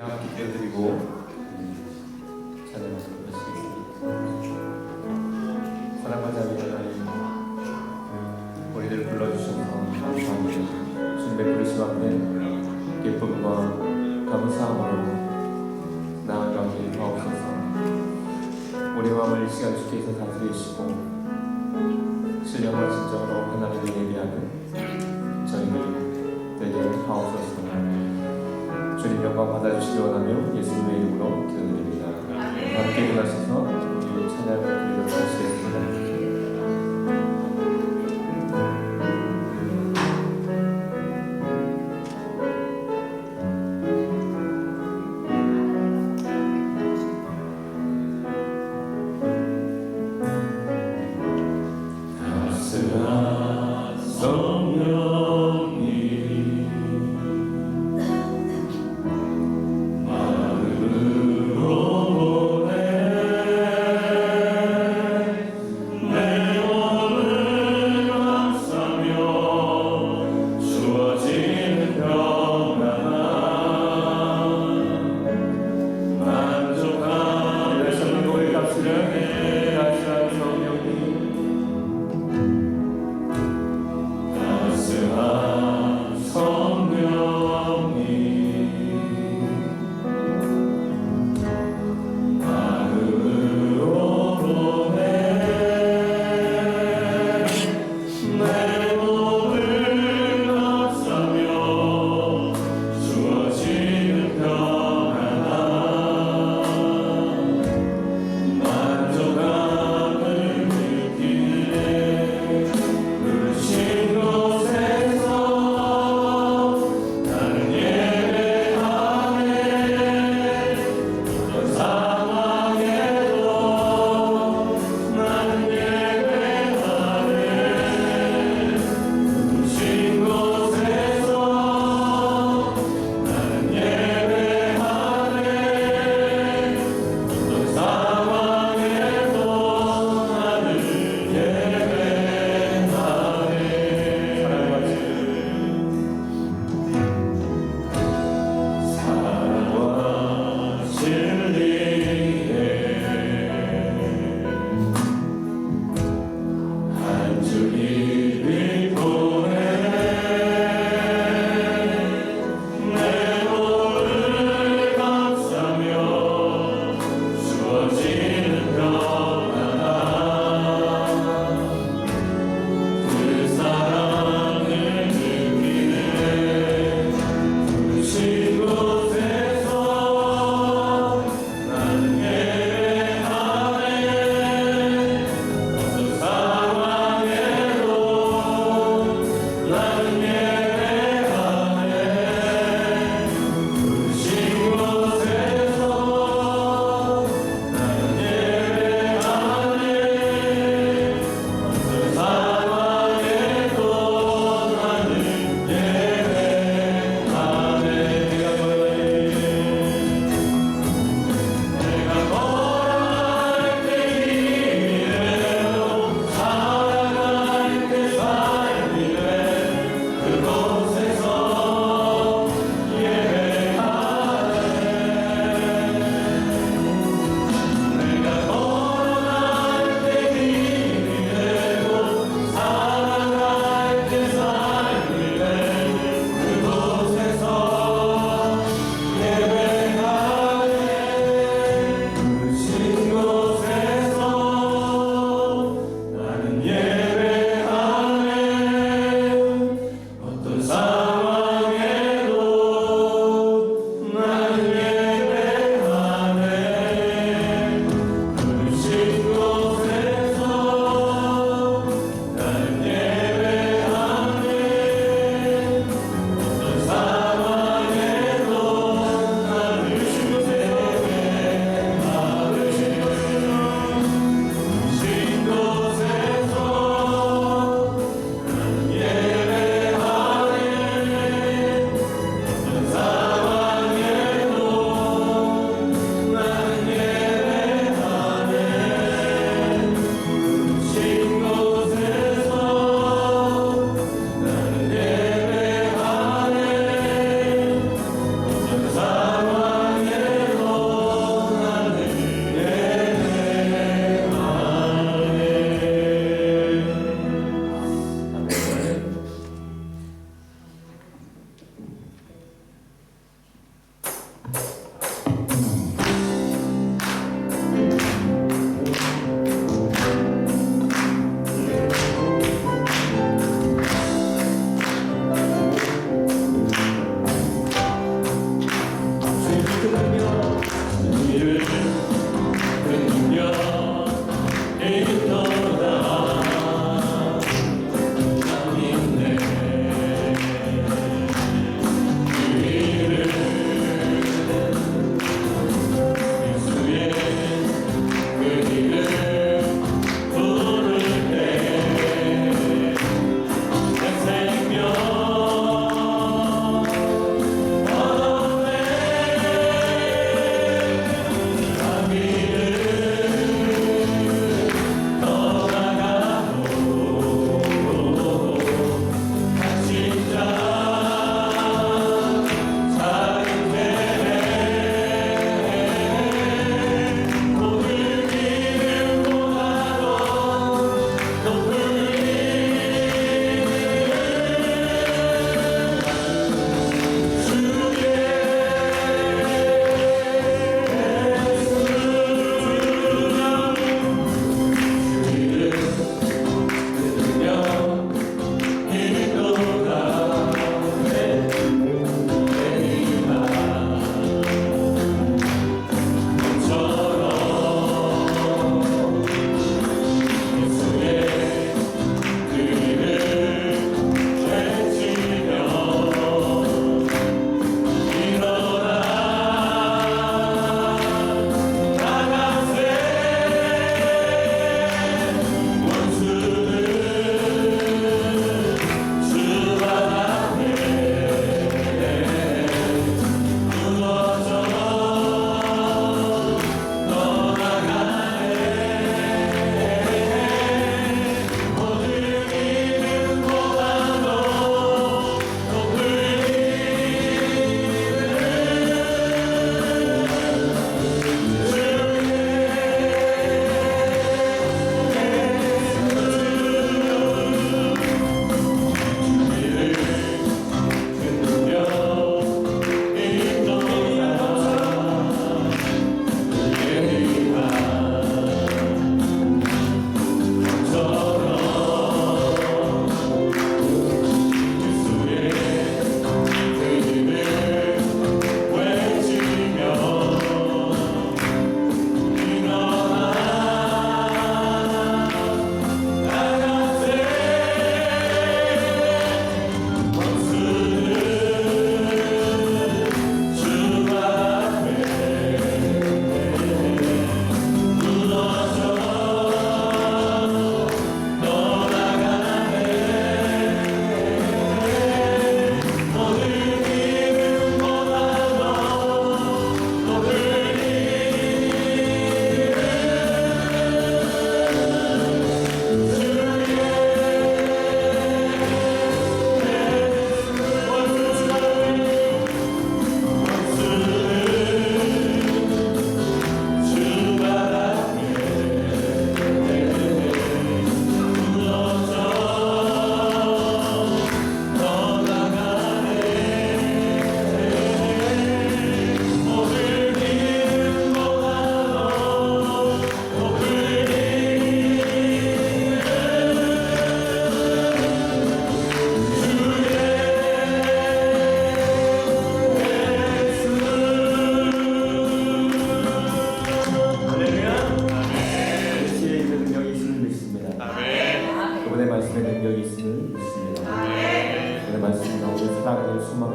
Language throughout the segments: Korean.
기대드리고 찬양하도록 하시겠습니다. 사랑과 자비의 하나님, 우리를 불러주셔서 감사합니다. 주님 베푸르심 앞에 기쁨과 감사함으로 나아가게 하옵소서. 우리 마음을 이 시간 주께서 다스리시고 신령과 진정으로 하나님을 예배하는 저희들 되게 하옵소서. 주님 영광 받아주시기 원하며 예수님의 이름으로 기도드립니다. 함께 일어나셔서 우리 찬양을 드리도록 하시겠습니다.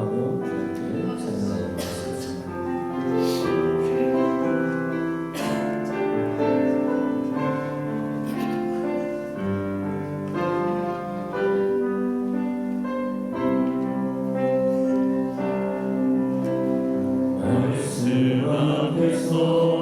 기도하며 함께 찬양하도록 하겠습니다. 말씀 앞에서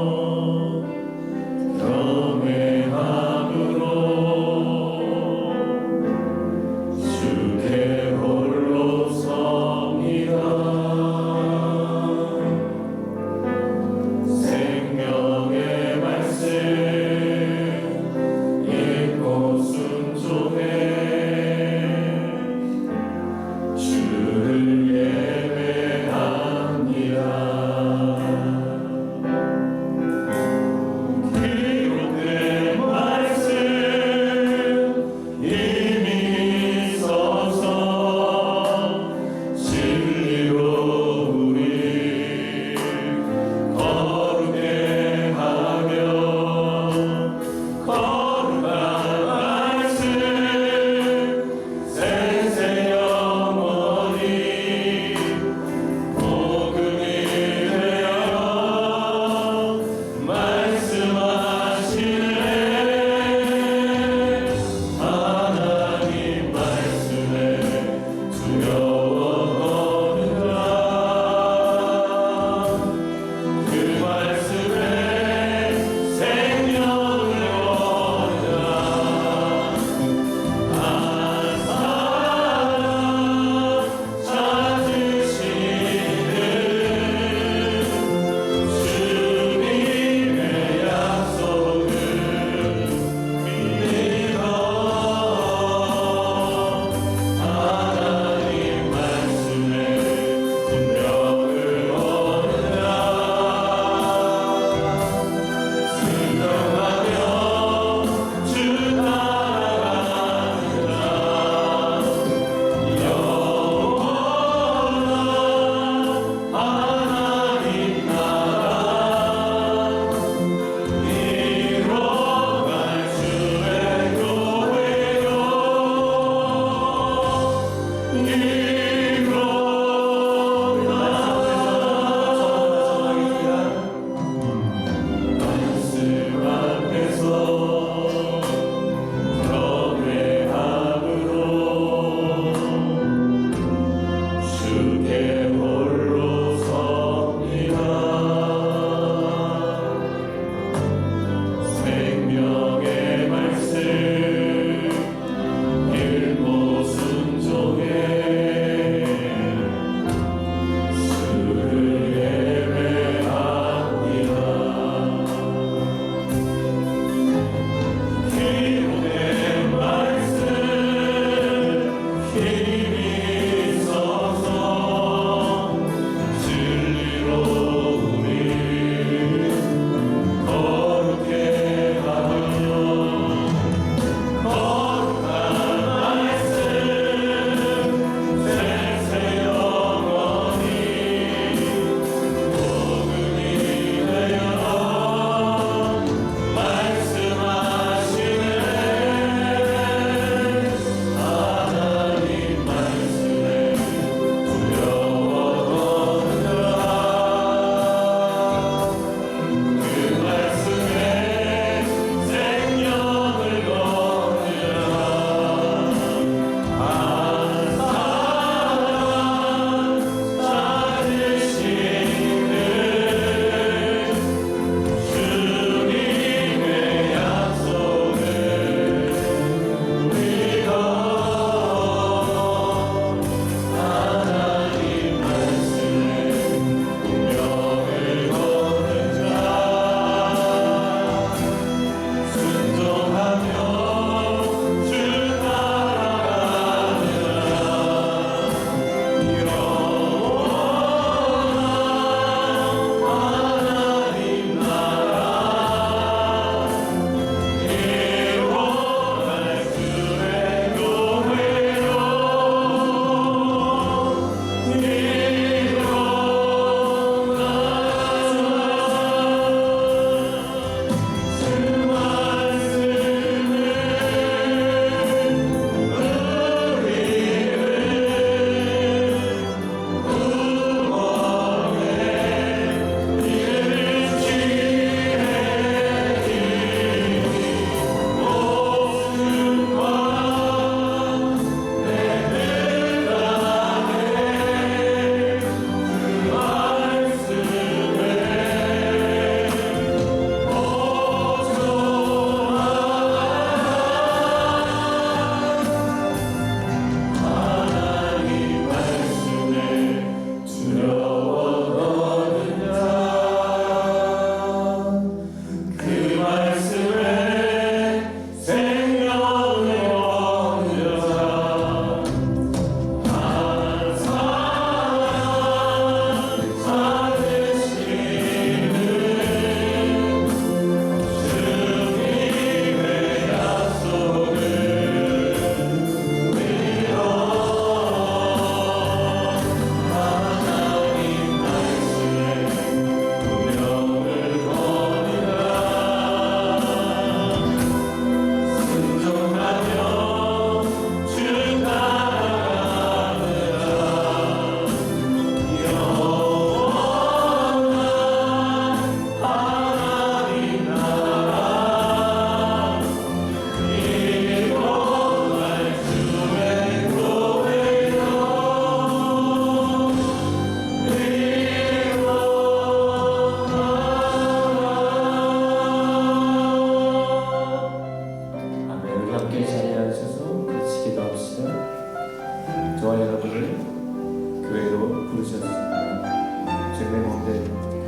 부르셨습니다. 주님의 몸된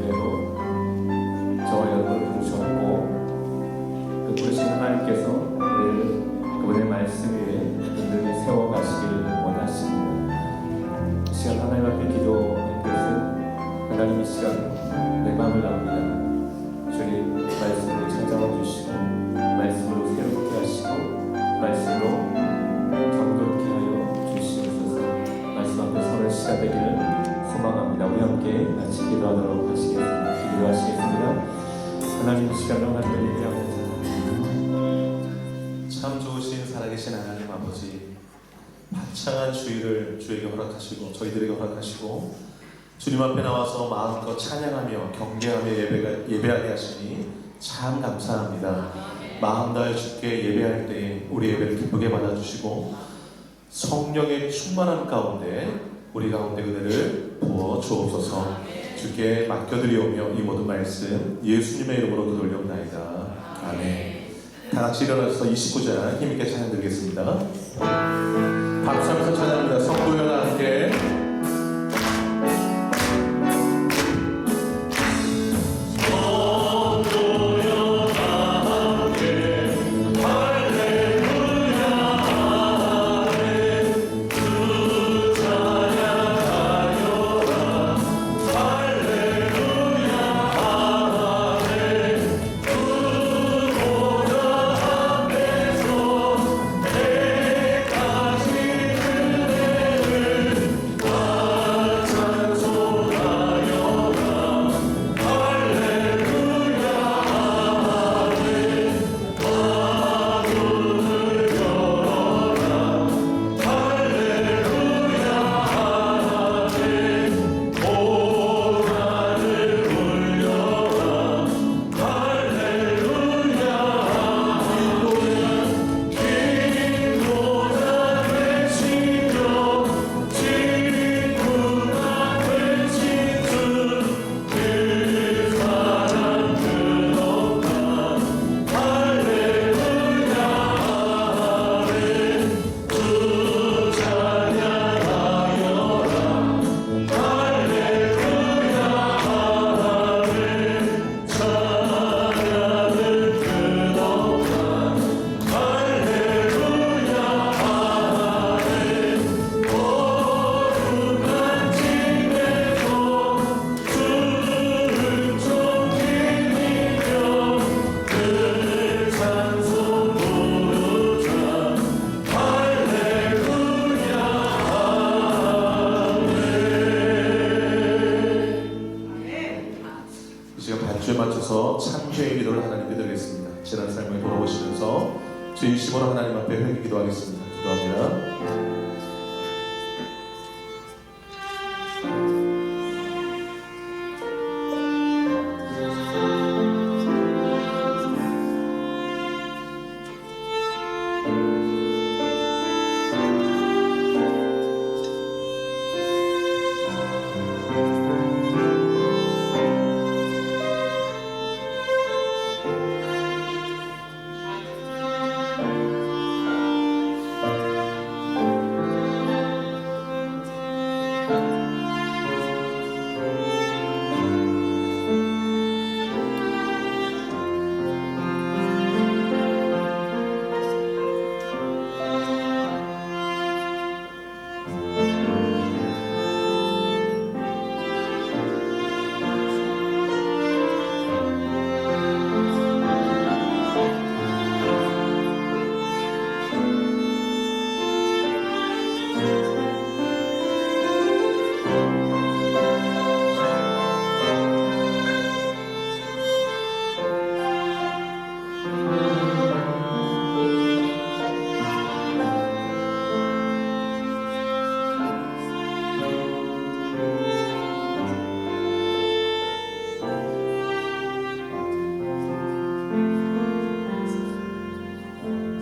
교회로 저와 여러분을 부르셨고 그 부르신 하나님께서 우리를 그분의 말씀 위에 든든히 세워가시기를 원하십니다. 이 시간 하나님 앞에 기도하는 것은 하나님 이 시간 내 마음을 나옵니다. 주님 말씀으로 찾아와 주시고 말씀으로 새롭게 하시고 말씀으로 정결케 하여 주시옵소서. 말씀 앞에 서는 시간 되기를 소망합니다. 우리 함께 같이 기도하도록 하시겠습니다. 기도하시겠습니다. 하나님 이 시간으로 하나님을 예배합니다. 참 좋으신 살아계신 하나님 아버지, 화창한 주일을 주에게 허락하시고 저희들에게 허락하시고 주님 앞에 나와서 마음껏 찬양하며 경배하며 예배하게 하시니 참 감사합니다. 마음 다해 주께 예배할 때 우리 예배를 기쁘게 받아주시고 성령의 충만함 가운데 우리 가운데 은혜를 부어 주옵소서. 주께 맡겨드리오며 이 모든 말씀 예수님의 이름으로 기도올려옵나이다. 아멘. 다같이 일어나서 29절 힘있게 찬양 드리겠습니다. 박수하면서 찬양합니다. 성도여와 함께 창조의 기도를 하나님께 드리겠습니다. 지난 삶을 돌아보시면서 진심으로 하나님 앞에 회개 기도하겠습니다. 기도합니다.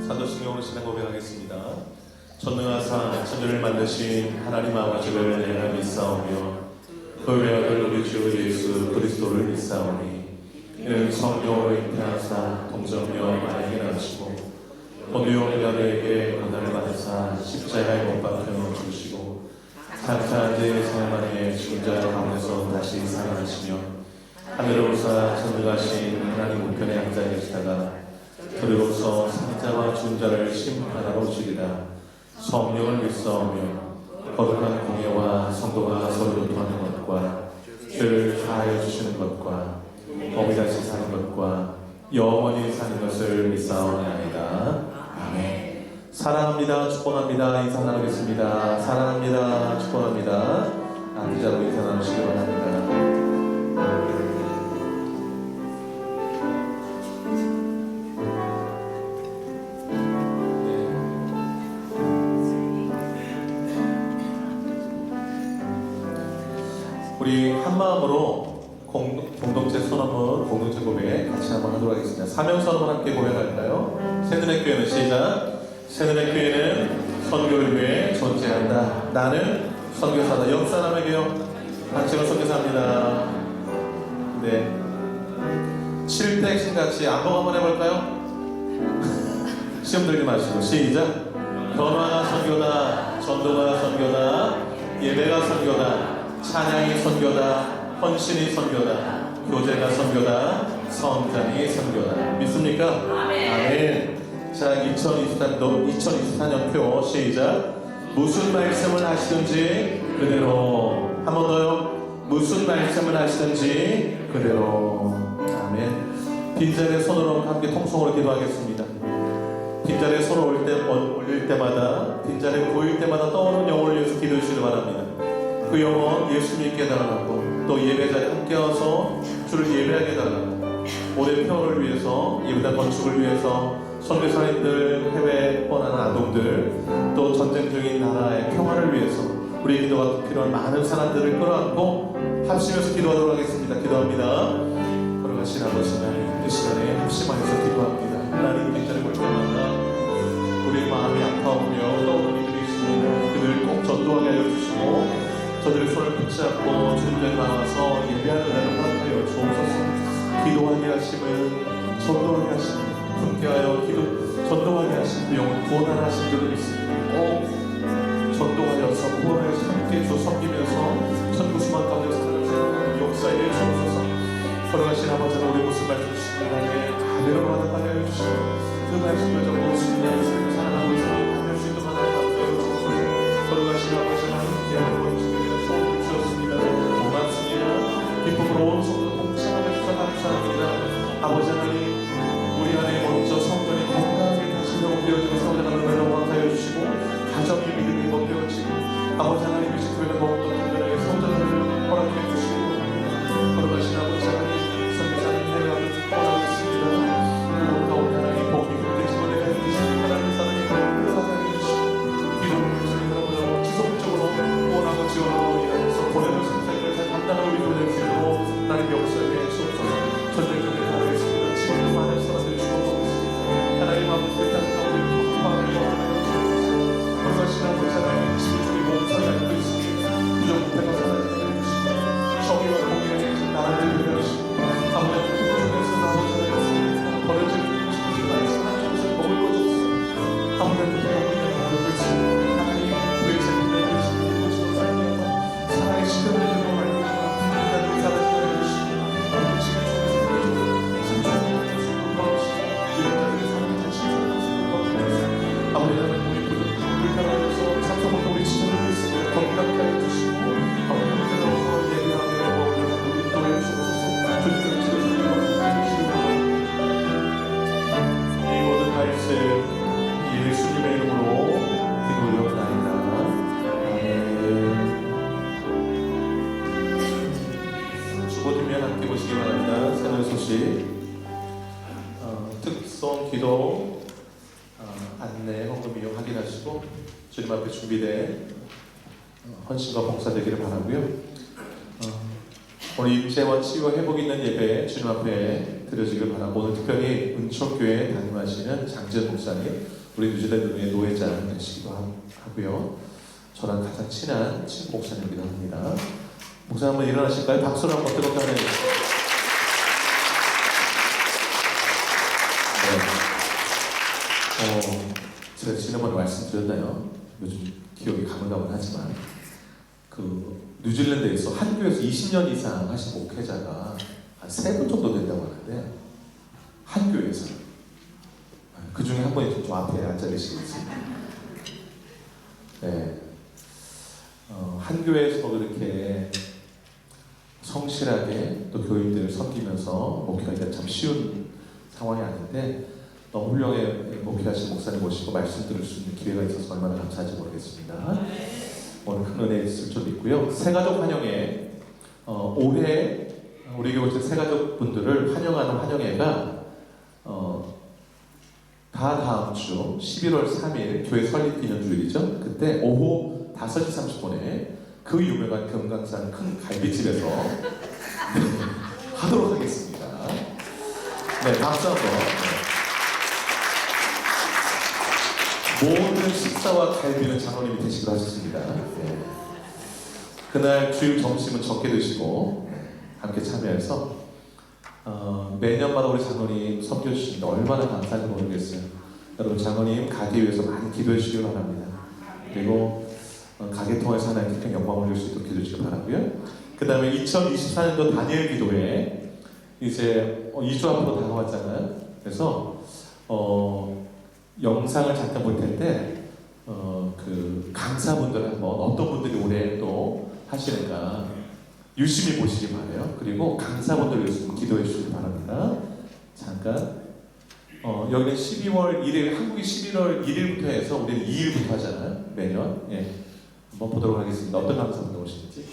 사도신경으로 신앙 고백하겠습니다. 전능하사 천지를 만드신 하나님 아버지를 내가 믿사오며 그 외아들 우리 주 예수 그리스도를 믿사오니 이는 성령으로 잉태하사 동정녀 마리아에게 낳으시고 본디오 빌라도에게 고난을 받으사 십자가에 못 박혀 죽으시고 장차제 사만의 죽은 자 가운데서 다시 살아나시며 하늘을 오사 전능하신 하나님 우편에 앉아 계시다가 그리로서 산자와 죽은 자를 심판하러 오시리라. 성령을 믿사오며 거룩한 공예와 성도가 서로 교통하는 것과 죄를 사하여 주시는 것과 어미 다시 사는 것과 영원히 사는 것을 믿사오나이다. 아멘. 사랑합니다. 축복합니다. 인사 나누겠습니다. 사랑합니다. 축복합니다. 앉으자고 인사 나누시기 바랍니다. 우리 한 마음으로 공동체 선언문, 공동체 고백 같이 한번 하도록 하겠습니다. 사명 선언문 함께 고백할까요? 새누리 교회는 시작. 새누리 교회는 선교를 위해 존재한다. 나는 선교사다. 옆 사람에게요. 단체로 선교사입니다. 네. 7대 핵심같이 안복 한번 해볼까요? 시험 들지 마시고 시작. 변화가 선교다. 전도가 선교다. 예배가 선교다. 찬양이 선교다. 헌신이 선교다. 교제가 선교다. 성장이 선교다. 믿습니까? 아멘. 자, 2024년표 시작. 무슨 말씀을 하시든지 그대로. 한 번 더요. 무슨 말씀을 하시든지 그대로. 아멘. 빈자리에 손으로 함께 통성으로 기도하겠습니다. 빈자리에 손을 올릴 때마다, 빈자리에 보일 때마다 떠오르는 영혼을 위해서 기도해 주시기 바랍니다. 그 영혼 예수님께 해달라고, 또 예배자리에 함께 와서 주를 예배하게 해달라고, 올해 평화를 위해서, 예배당 건축을 위해서, 선교사님들, 해외 뻔한 아동들, 또 전쟁 중인 나라의 평화를 위해서 우리 기도가 필요한 많은 사람들을 끌어안고 합심해서 기도하도록 하겠습니다. 기도합니다. 걸어가신 아버지 하나님, 이 시간에 합심하여서 기도합니다. 하나님 빈자리 볼 때마다 우리 마음이 아파오며 떠오르는 이들이 있습니다. 그들 꼭 전도하게 하여 주시고 저들의 손을 붙잡고 주님께 나와서 예배하는 날을 허락하여 주옵소서. 기도하게 하심은 전도하게 하심은 함께하여 전도하게 하신 그 영혼 구원하는 하신 줄을 믿습니다. 꼭 전도하여서 구원하여서 함께 주 섬기면서 천국수만 가운데 살아가는 역사에 주옵소서. 걸어가신 아버지는 우리 모습 말씀 주시는 하나님의 가면으로 하나님하게 하여 주시고 그 말씀을 적고 주님의 삶을 살아가고 있으니 하나님 수 있는 하나님 앞에 주옵소서. 걸어가신 아버지는 하나님께 하나님 주님의 소원을 주셨습니다. 고맙습니다. 기쁨으로 온 성도 공창하게 주셔서 감사합니다. 아버지 하나님, 우리 안에 먼저 성전이 건강하게 다시 회복되어지고 성전하는 은혜로 허락하여 주시고 가정의 믿음이 회복되어지고 아버지 하나님의 식구에는 더욱더 든든하게 성전을 허락해 주시고 걸어가신 아버지 하나님 선교사님 내가 원하고 있습니다. 그곳 가운데 하나님 복이 그렇게 집어내게 해주시고 하나님 사랑에 끌어가게 해주시고 기도를 주시고 지속적으로 원하고 지원하고 일하면서 보내는 선생님을 잘 감당하고 있는 주로 하나님 역사에 대해 주옵소서. 전쟁적인 가르겠습니다. 지금도 많은 사람들이 죽어가고 있습니다. 하나님 아버지 그 땅 가운데 평화를 원하여 주옵소서. 걸어가신 아버지 하나님 지구적인 몸살이 알고 있습니다. 부정부패가 사라지게 해주시고 정의와 공의가 나라를 위하시고 아버지 그 중에서 아버지 하나님 버려지는 것을 하나님 것을 먹을 것 없어. 아버지 그 병원에 나를 있습니다. 하나님 그의 책임을 지시고 것으로 살면서 사랑의 시간을 주고 말미암아 분명히 사라지게 해주시고 아버지 지금 아버지 하나님 우리 불편하여서 삼성부터 우리 지정을 있으며 건강하게 해주시고 아버지 하나님 예배하게 하고 우리 또해 주옵소서. 주님의 지도자를 해주시고 이 모든 말씀 예수님의 이름으로 기도하옵나이다. 아멘. 주보뒷면 함께 보시기 바랍니다. 새로운 소식 특송 기도 안내 헌금 비용 확인하시고 주님 앞에 준비된 헌신과 봉사 되기를 바라고요. 오늘 임재와 치유와 회복 있는 예배 주님 앞에 드려지길 바라고 오늘 특별히 은총교회 담임하시는 장재현 목사님 우리 뉴질랜드 노예자 되시기도 하고요. 저랑 가장 친한 친구 목사님이기도 합니다. 목사 한번 일어나실까요? 박수를 한번 뜨겁게 하네요. 제가 지난번에 말씀드렸나요? 요즘 기억이 가물가물하지만 그 뉴질랜드에서 한 교회에서 20년 이상 하신 목회자가 한 3분 정도 된다고 하는데 한 교회에서 그 중에 한 분이 좀 앞에 앉아 계시고 있습니다. 네. 한 교회에서 그렇게 성실하게 또 교인들을 섬기면서 목회하기가 참 쉬운 상황이 아닌데 너무 훌륭하게 목회하신 목사님 모시고 말씀 들을 수 있는 기회가 있어서 얼마나 감사한지 모르겠습니다. 오늘 큰 은혜 있을 줄 믿고요. 새가족 환영회 올해 우리 교회 새가족 분들을 환영하는 환영회가 다 다음 주 11월 3일 교회 설립 기념주일이죠. 그때 오후 5시 30분에 그 유명한 금강산 큰 갈비집에서 하도록 하겠습니다. 네, 박수 한번. 모든 식사와 갈비는 장로님이 대식을 하셨습니다. 네. 그날 주일 점심은 적게 드시고 함께 참여해서 매년마다 우리 장로님 섬겨주시는데 얼마나 감사한지 모르겠어요. 여러분 장로님 가게 위해서 많이 기도해 주시기 바랍니다. 그리고 가게 통해서 하나님께 큰 영광을 올릴 수 있도록 기도해 주시기 바라고요. 그 다음에 2024년도 다니엘 기도회 이제 2주 앞으로 다가왔잖아요. 그래서 영상을 잠깐 볼 텐데 그 강사분들 한번 어떤 분들이 올해 또 하시는가 유심히 보시기 바라요. 그리고 강사분들 위해서 기도해 주시기 바랍니다. 잠깐 여기는 12월 1일, 한국이 11월 1일부터 해서 우리는 2일부터 하잖아요. 매년. 예. 한번 보도록 하겠습니다. 어떤 강사분들 오시는지.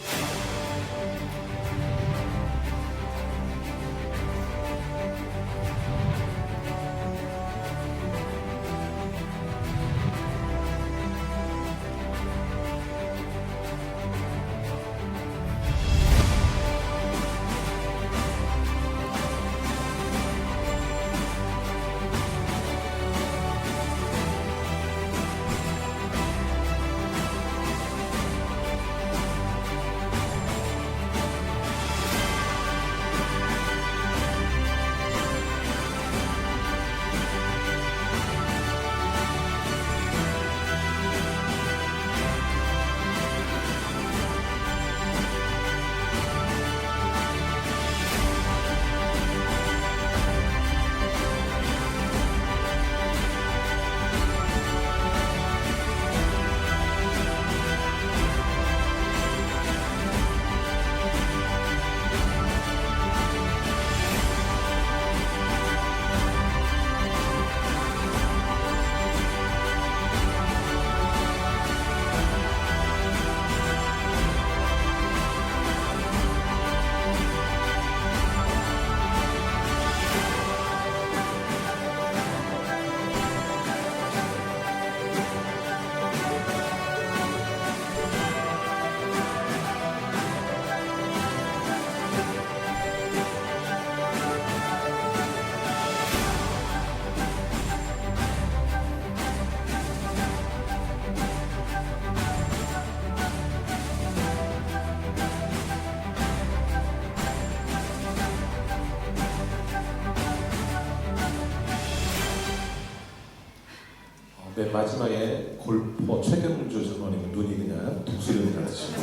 맨 마지막에 골퍼 최경주 전원님 눈이 그냥 독수리 같으시고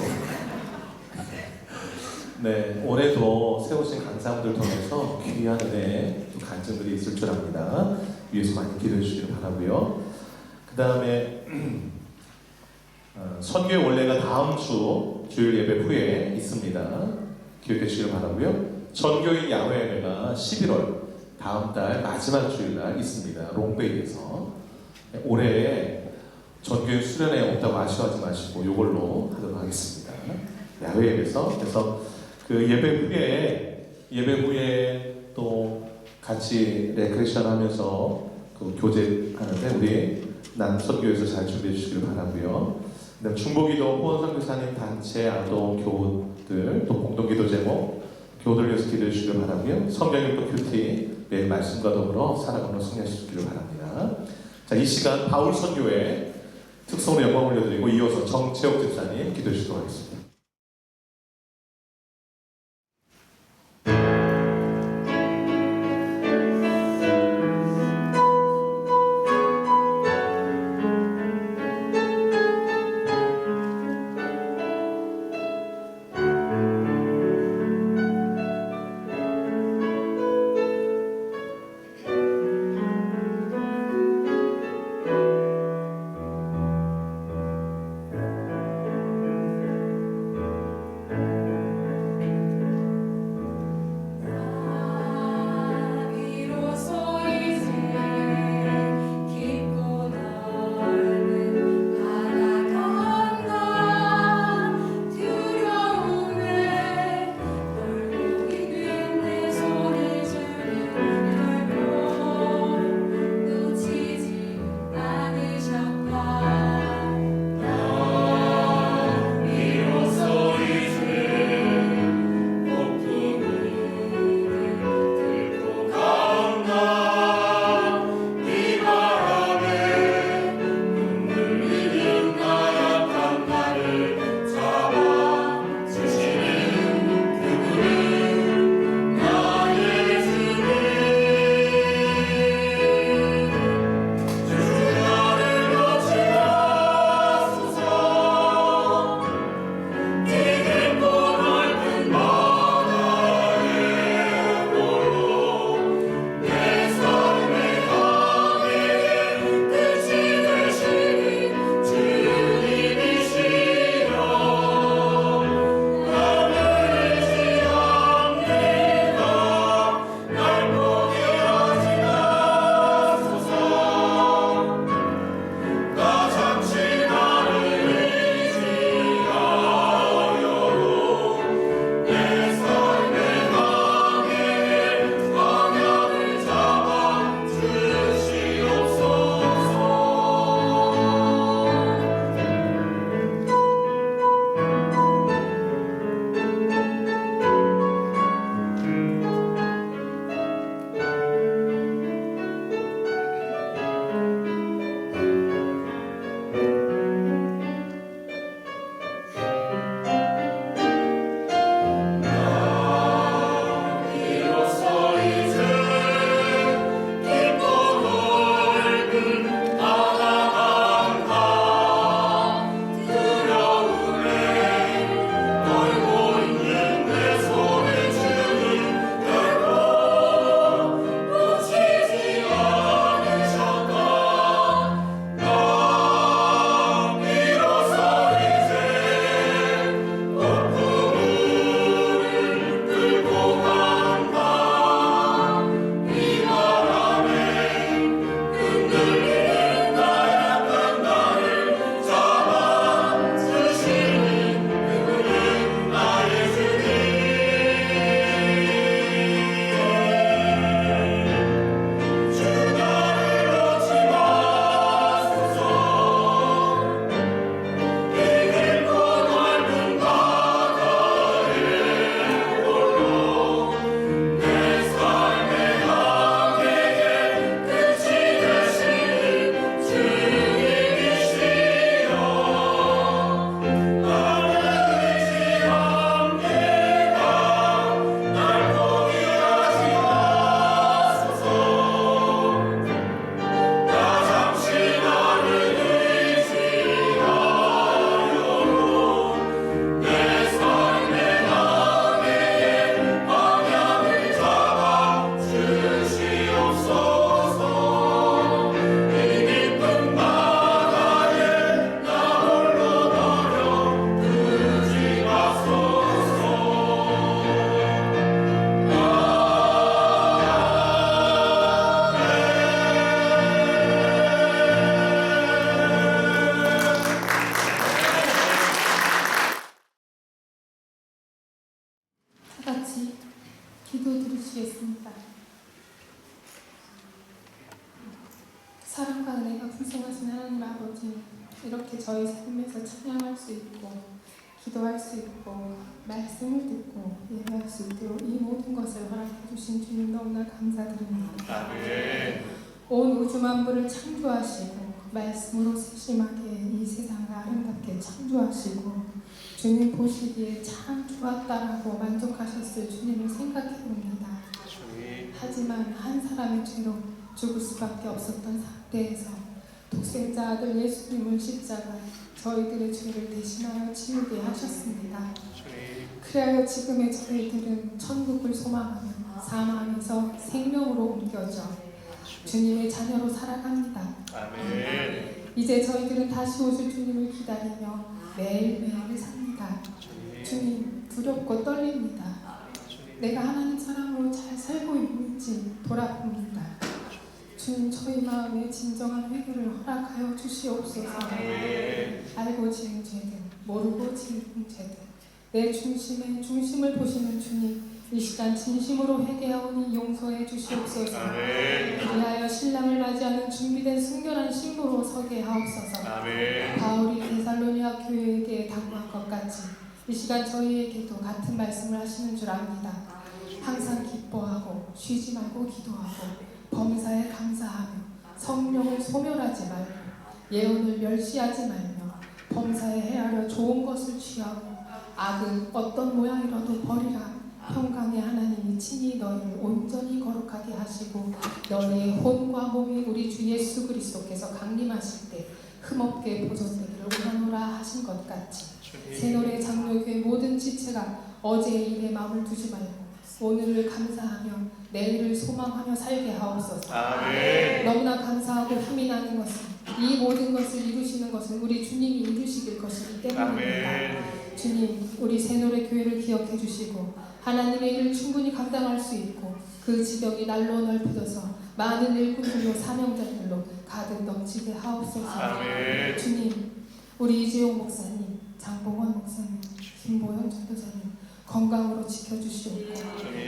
네, 올해도 세우신 강사분들 통해서 귀한 은혜 또 간증들이 있을 줄 압니다. 위에서 많이 기도해 주시길 바라고요. 그 다음에 선교의 원래가 다음 주 주일 예배 후에 있습니다. 기억해 주시길 바라고요. 전교인 야외 예배가 11월 다음 달 마지막 주일날 있습니다. 롱베이에서 올해 전교인 수련회 없다고 아쉬워하지 마시고 이걸로 하도록 하겠습니다. 야외 예배에서 그래서 그 예배 후에 또 같이 레크레이션 하면서 그 교제하는데 우리 남선교에서 잘 준비해 주시길 바라고요. 그다음 중보기도 후원선교사님 단체 아동 교우들 또 공동기도 제목 교우들 위해서 기도해 주시길 바라고요. 성경일도 큐티 매일 말씀과 더불어 살아가며 승리하시기를 바랍니다. 자, 이 시간 바울 선교회 특성으로 영광 올려드리고 이어서 정채옥 집사님 기도해 주시도록 하겠습니다. 같이 기도 드리시겠습니다. 사랑과 은혜가 풍성하신 하나님 아버지, 이렇게 저희 삶에서 찬양할 수 있고 기도할 수 있고 말씀을 듣고 예배할 수 있도록 이 모든 것을 허락해 주신 주님 너무나 감사드립니다. 아멘. 온 우주 만물을 창조하시고 말씀으로 세심하게 이 세상을 아름답게 창조하시고 주님 보시기에 참 좋았다라고 만족하셨을 주님을 생각해 봅니다. 주님. 하지만 한 사람의 죄로 죽을 수밖에 없었던 상태에서 독생자 아들 예수님을 십자가 저희들의 죄를 대신하여 지우게 하셨습니다. 주님. 그래야 지금의 저희들은 천국을 소망하며 사망에서 생명으로 옮겨져 주님의 자녀로 살아갑니다. 아멘. 이제 저희들은 다시 오실 주님을 기다리며 매일매일 삽니다. 주님, 두렵고 떨립니다. 내가 하나님 사랑으로 잘 살고 있는지 돌아봅니다. 주님, 저희 마음에 진정한 회개를 허락하여 주시옵소서. 알고 지은 죄든 모르고 지은 죄든 내 중심의 중심을 보시는 주님, 이 시간 진심으로 회개하오니 용서해 주시옵소서. 그리하여 신랑을 맞이하는 준비된 순결한 신부로 서게 하옵소서. 바울이 데살로니가 교회에게 당부한 것 같이 이 시간 저희에게도 같은 말씀을 하시는 줄 압니다. 항상 기뻐하고 쉬지 말고 기도하고 범사에 감사하며 성령을 소멸하지 말고 예언을 멸시하지 말며 범사에 헤아려 좋은 것을 취하고 악은 어떤 모양이라도 버리라. 평강의 하나님이 친히 너희를 온전히 거룩하게 하시고 너희의 혼과 몸이 우리 주 예수 그리스도께서 강림하실 때 흠없게 보존되기를 원하노라 하신 것 같이 새노래 장로교회 모든 지체가 어제의 일에 마음을 두지 말고 오늘을 감사하며 내일을 소망하며 살게 하옵소서. 아멘. 너무나 감사하고 힘이 나는 것은 이 모든 것을 이루시는 것은 우리 주님이 이루시길 것이기 때문입니다. 아멘. 주님, 우리 새노래 교회를 기억해 주시고 하나님의 일을 충분히 감당할 수 있고 그 지경이 날로 넓혀져서 많은 일꾼들로 사명자들로 가득 넘치게 하옵소서. 아멘. 주님, 우리 이재용 목사님, 장봉원 목사님, 김보영 전도사님 건강으로 지켜주시옵고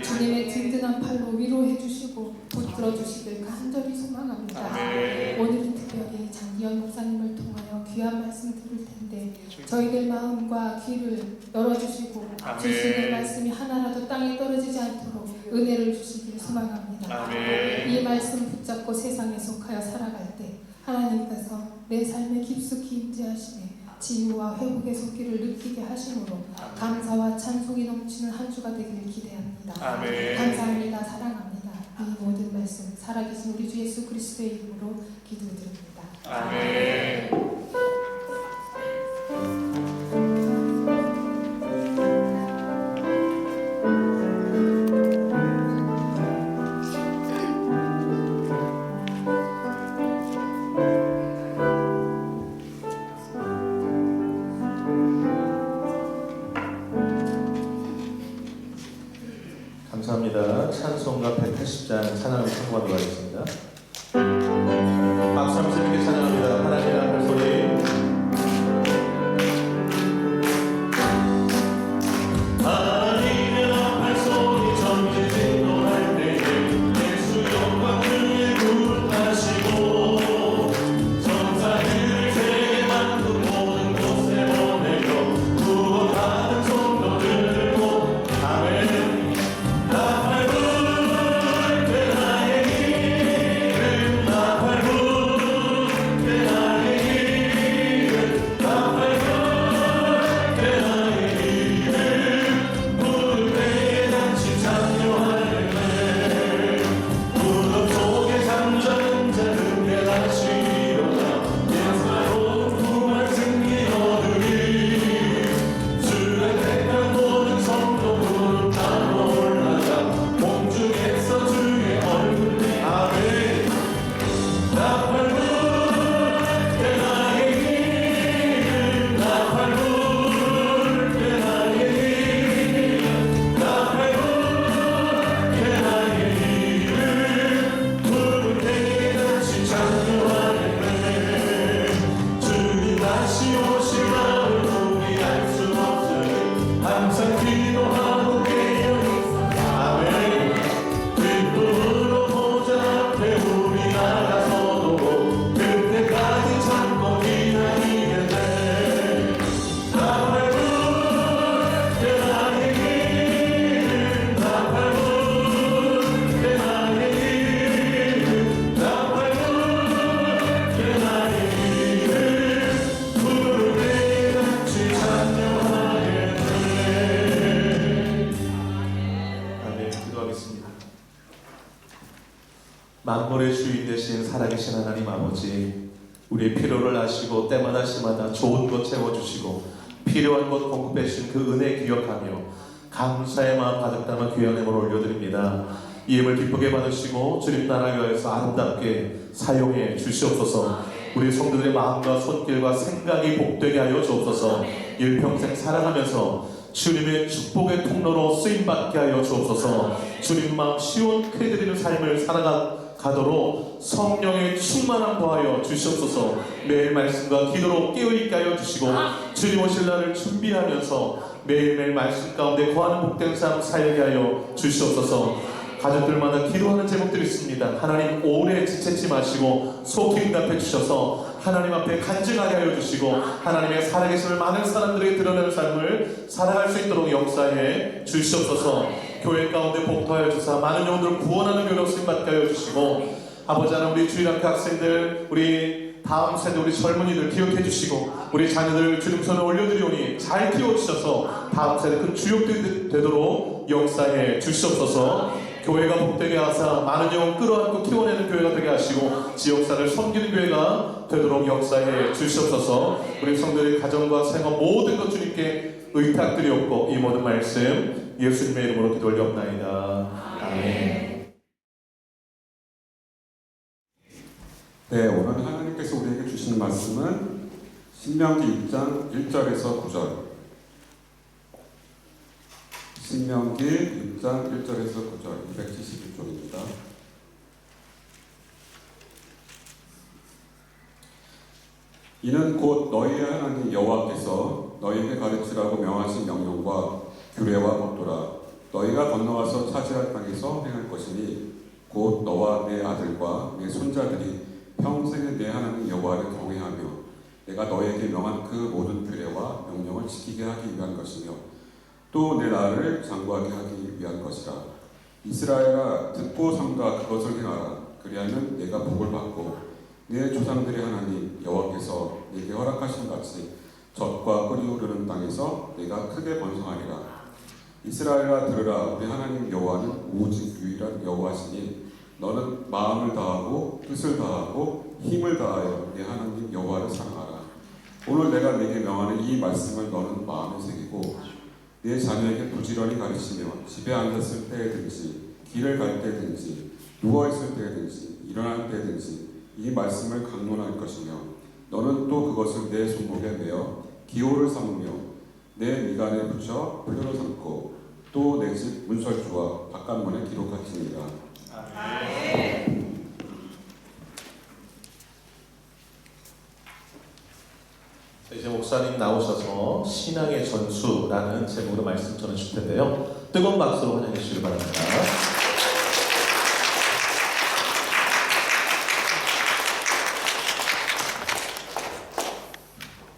주님의 든든한 팔로 위로해 주시고 붙들어 주시길 간절히 소망합니다. 아멘. 오늘은 특별히 장기현 목사님을 통하여 귀한 말씀 들을 텐데 저희들 마음과 귀를 열어주시고 아멘. 주시는 말씀이 하나라도 땅에 떨어지지 않도록 은혜를 주시길 소망합니다. 아멘. 이 말씀 붙잡고 세상에 속하여 살아갈 때 하나님께서 내 삶에 깊숙이 임재하시네 치유와 회복의 손길을 느끼게 하심으로 감사와 찬송이 넘치는 한 주가 되기를 기대합니다. 아멘. 감사합니다. 사랑합니다. 이 모든 말씀 살아계신 우리 주 예수 그리스도의 이름으로 기도드립니다. 아멘. 감사합니다. 찬송가 180장 찬양을 청구하도록 하겠습니다. 박수 한번 세게 찬양합니다. 하나님 앞에 소리. 하나님의 앞에 소리 전지 진동할 때에 예수 영광 주의 굿하시고 전사들을 세계 만국 모든 곳에 보내고 구원하는 손도를 들고 아멘. 나팔 불 때 나의 힘 만물의 주인 되신 살아계신 하나님 아버지, 우리의 필요를 아시고 때마다 시마다 좋은 것 채워주시고 필요한 것 공급해 주신 그 은혜 기억하며 감사의 마음 가득 담아 귀한 예물 올려드립니다. 이 예물 기쁘게 받으시고 주님 나라 위하여서 아름답게 사용해 주시옵소서. 우리 성도들의 마음과 손길과 생각이 복되게 하여 주옵소서. 일평생 살아가면서 주님의 축복의 통로로 쓰임받게 하여 주옵소서. 주님 마음 시원케 드리는 삶을 살아가도록 성령의 충만함 더하여 주시옵소서. 매일 말씀과 기도로 깨어있게 하여 주시고 주님 오실 날을 준비하면서 매일매일 말씀 가운데 거하는 복된 삶 살게 하여 주시옵소서. 가족들마다 기도하는 제목들이 있습니다. 하나님 오래 지체치 마시고 속히 응답해 주셔서 하나님 앞에 간증하게 하여 주시고 하나님의 살아계심을 많은 사람들에게 드러내는 삶을 살아갈 수 있도록 역사해 주시옵소서. 교회 가운데 복토하여 주사 많은 영혼들을 구원하는 교회로 쓰임받게 하여 주시고 아버지 하나님 우리 주일학교 학생들 우리 다음 세대 우리 젊은이들 기억해 주시고 우리 자녀들 주님 손에 올려드리오니 잘 키워주셔서 다음 세대 그 주역들이 되도록 역사해 주시옵소서. 교회가 복되게 하사 많은 영혼 끌어안고 키워내는 교회가 되게 하시고 지역사를 섬기는 교회가 되도록 역사해 주시옵소서. 우리 성도들의 가정과 생활 모든 것 주님께 의탁드리옵고 이 모든 말씀 예수님의 이름으로 기도 올려옵나이다. 아멘. 네, 오늘 하나님께서 우리에게 주시는 말씀은 신명기 6장 1절에서 9절. 신명기 6장 1절에서 9절 271쪽입니다. 이는 곧 너희의 하나님 여호와께서 너희에게 가르치라고 명하신 명령과 규례와 법도라. 너희가 건너와서 차지할 땅에서 행할 것이니 곧 너와 내 아들과 내 손자들이 평생에 내 하나님 여호와를 경외하며 내가 너희에게 명한 그 모든 규례와 명령을 지키게 하기 위한 것이며 또 내 나라를 장구하게 하기 위한 것이라. 이스라엘아 듣고 삼가 그것을 행하라. 그리하면 내가 복을 받고 내 조상들의 하나님 여호와께서 내게 허락하신 같이 젖과 꿀이 흐르는 땅에서 내가 크게 번성하리라. 이스라엘아 들으라. 우리 하나님 여호와는 오직 유일한 여호와시니 너는 마음을 다하고 뜻을 다하고 힘을 다하여 내 하나님 여호와를 사랑하라. 오늘 내가 내게 명하는 이 말씀을 너는 마음에 새기고 내 자녀에게 부지런히 가르치며 집에 앉았을 때든지 길을 갈 때든지 누워있을 때든지 일어날 때든지 이 말씀을 강론할 것이며 너는 또 그것을 내 손목에 매어 기호를 삼으며 내 미간에 붙여 표로 삼고 또 내 집 문설주와 바깥문에 기록할지니라. 이제 목사님 나오셔서 신앙의 전수라는 제목으로 말씀 전해주실 텐데요. 뜨거운 박수로 환영해 주시기 바랍니다.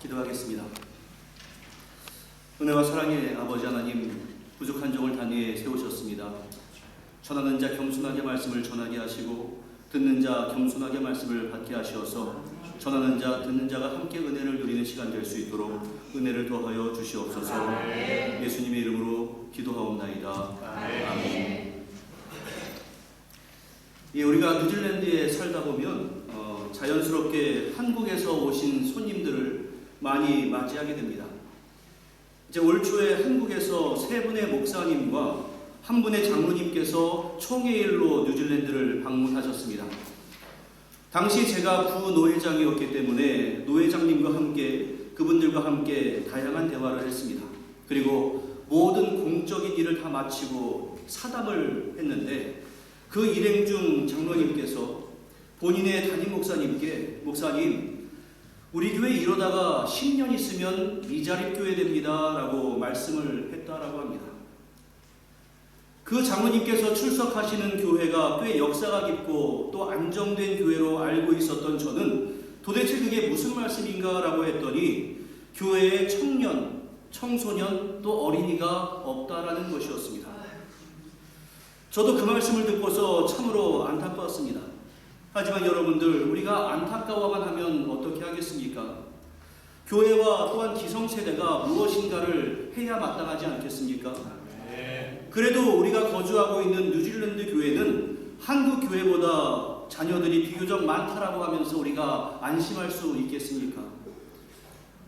기도하겠습니다. 은혜와 사랑의 아버지 하나님, 부족한 종을 단위에 세우셨습니다. 전하는 자 겸손하게 말씀을 전하게 하시고 듣는 자 겸손하게 말씀을 받게 하시어서 전하는 자 듣는 자가 함께 은혜를 누리는 시간 될 수 있도록 은혜를 더하여 주시옵소서. 예수님의 이름으로 기도하옵나이다. 아멘. 예, 우리가 뉴질랜드에 살다 보면 자연스럽게 한국에서 오신 손님들을 많이 맞이하게 됩니다. 이제 올 초에 한국에서 세 분의 목사님과 한 분의 장로님께서 총회일로 뉴질랜드를 방문하셨습니다. 당시 제가 부노회장이었기 때문에 노회장님과 함께 그분들과 함께 다양한 대화를 했습니다. 그리고 모든 공적인 일을 다 마치고 사담을 했는데 그 일행 중 장로님께서 본인의 담임 목사님께 목사님 우리 교회 이러다가 10년 있으면 미자립교회 됩니다 라고 말씀을 했다라고 합니다. 그 장로님께서 출석하시는 교회가 꽤 역사가 깊고 또 안정된 교회로 알고 있었던 저는 도대체 그게 무슨 말씀인가 라고 했더니 교회에 청년, 청소년 또 어린이가 없다라는 것이었습니다. 저도 그 말씀을 듣고서 참으로 안타까웠습니다. 하지만 여러분들 우리가 안타까워만 하면 어떻게 하겠습니까? 교회와 또한 기성세대가 무엇인가를 해야 마땅하지 않겠습니까? 그래도 우리가 거주하고 있는 뉴질랜드 교회는 한국 교회보다 자녀들이 비교적 많다라고 하면서 우리가 안심할 수 있겠습니까?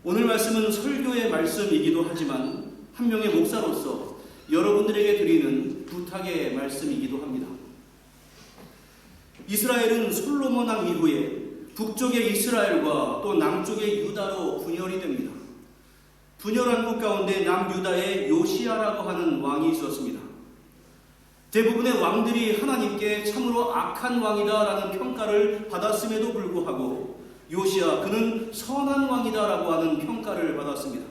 오늘 말씀은 설교의 말씀이기도 하지만 한 명의 목사로서 여러분들에게 드리는 부탁의 말씀이기도 합니다. 이스라엘은 솔로몬 왕 이후에 북쪽의 이스라엘과 또 남쪽의 유다로 분열이 됩니다. 분열한 국 가운데 남유다에 요시야라고 하는 왕이 있었습니다. 대부분의 왕들이 하나님께 참으로 악한 왕이다라는 평가를 받았음에도 불구하고 요시야 그는 선한 왕이다라고 하는 평가를 받았습니다.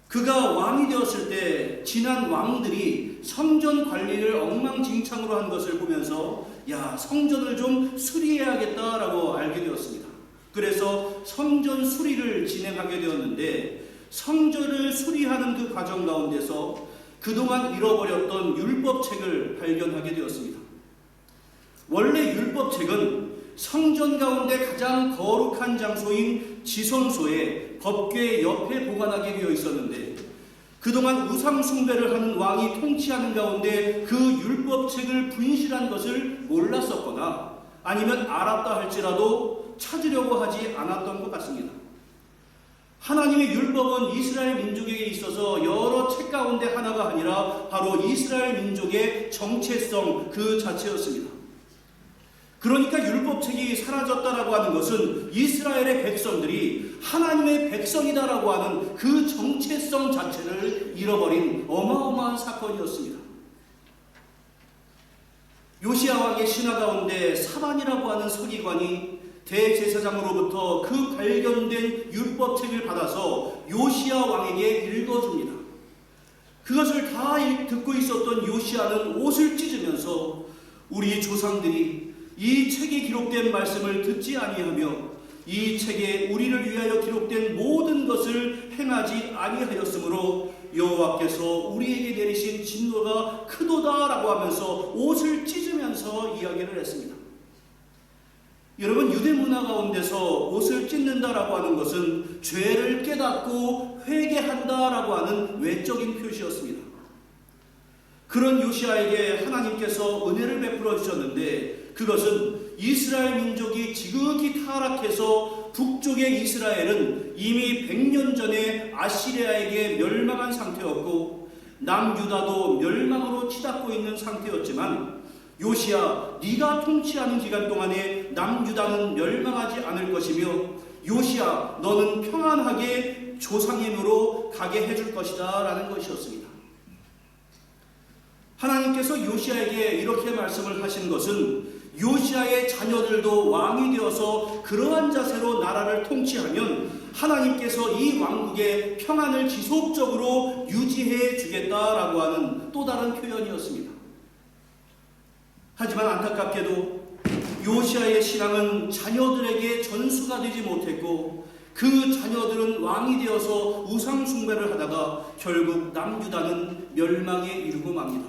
그가 왕이 되었을 때 지난 왕들이 성전 관리를 엉망진창으로 한 것을 보면서 야, 성전을 좀 수리해야겠다라고 알게 되었습니다. 그래서 성전 수리를 진행하게 되었는데 성전을 수리하는 그 과정 가운데서 그동안 잃어버렸던 율법책을 발견하게 되었습니다. 원래 율법책은 성전 가운데 가장 거룩한 장소인 지성소에 법궤 옆에 보관하게 되어 있었는데 그동안 우상 숭배를 하는 왕이 통치하는 가운데 그 율법책을 분실한 것을 몰랐었거나 아니면 알았다 할지라도 찾으려고 하지 않았던 것 같습니다. 하나님의 율법은 이스라엘 민족에게 있어서 여러 책 가운데 하나가 아니라 바로 이스라엘 민족의 정체성 그 자체였습니다. 그러니까 율법책이 사라졌다라고 하는 것은 이스라엘의 백성들이 하나님의 백성이다라고 하는 그 정체성 자체를 잃어버린 어마어마한 사건이었습니다. 요시야 왕의 신하 가운데 사반이라고 하는 서기관이 대제사장으로부터 그 발견된 율법책을 받아서 요시야 왕에게 읽어줍니다. 그것을 다 듣고 있었던 요시야는 옷을 찢으면서 우리 조상들이 이 책에 기록된 말씀을 듣지 아니하며 이 책에 우리를 위하여 기록된 모든 것을 행하지 아니하였으므로 여호와께서 우리에게 내리신 진노가 크도다라고 하면서 옷을 찢으면서 이야기를 했습니다. 여러분, 유대 문화 가운데서 옷을 찢는다라고 하는 것은 죄를 깨닫고 회개한다라고 하는 외적인 표시였습니다. 그런 요시야에게 하나님께서 은혜를 베풀어 주셨는데 그것은 이스라엘 민족이 지극히 타락해서 북쪽의 이스라엘은 이미 100년 전에 아시리아에게 멸망한 상태였고 남유다도 멸망으로 치닫고 있는 상태였지만 요시야, 네가 통치하는 기간 동안에 남유다는 멸망하지 않을 것이며 요시야, 너는 평안하게 조상의 묘로 가게 해줄 것이다 라는 것이었습니다. 하나님께서 요시야에게 이렇게 말씀을 하신 것은 요시야의 자녀들도 왕이 되어서 그러한 자세로 나라를 통치하면 하나님께서 이 왕국의 평안을 지속적으로 유지해 주겠다라고 하는 또 다른 표현이었습니다. 하지만 안타깝게도 요시야의 신앙은 자녀들에게 전수가 되지 못했고 그 자녀들은 왕이 되어서 우상 숭배를 하다가 결국 남유다는 멸망에 이르고 맙니다.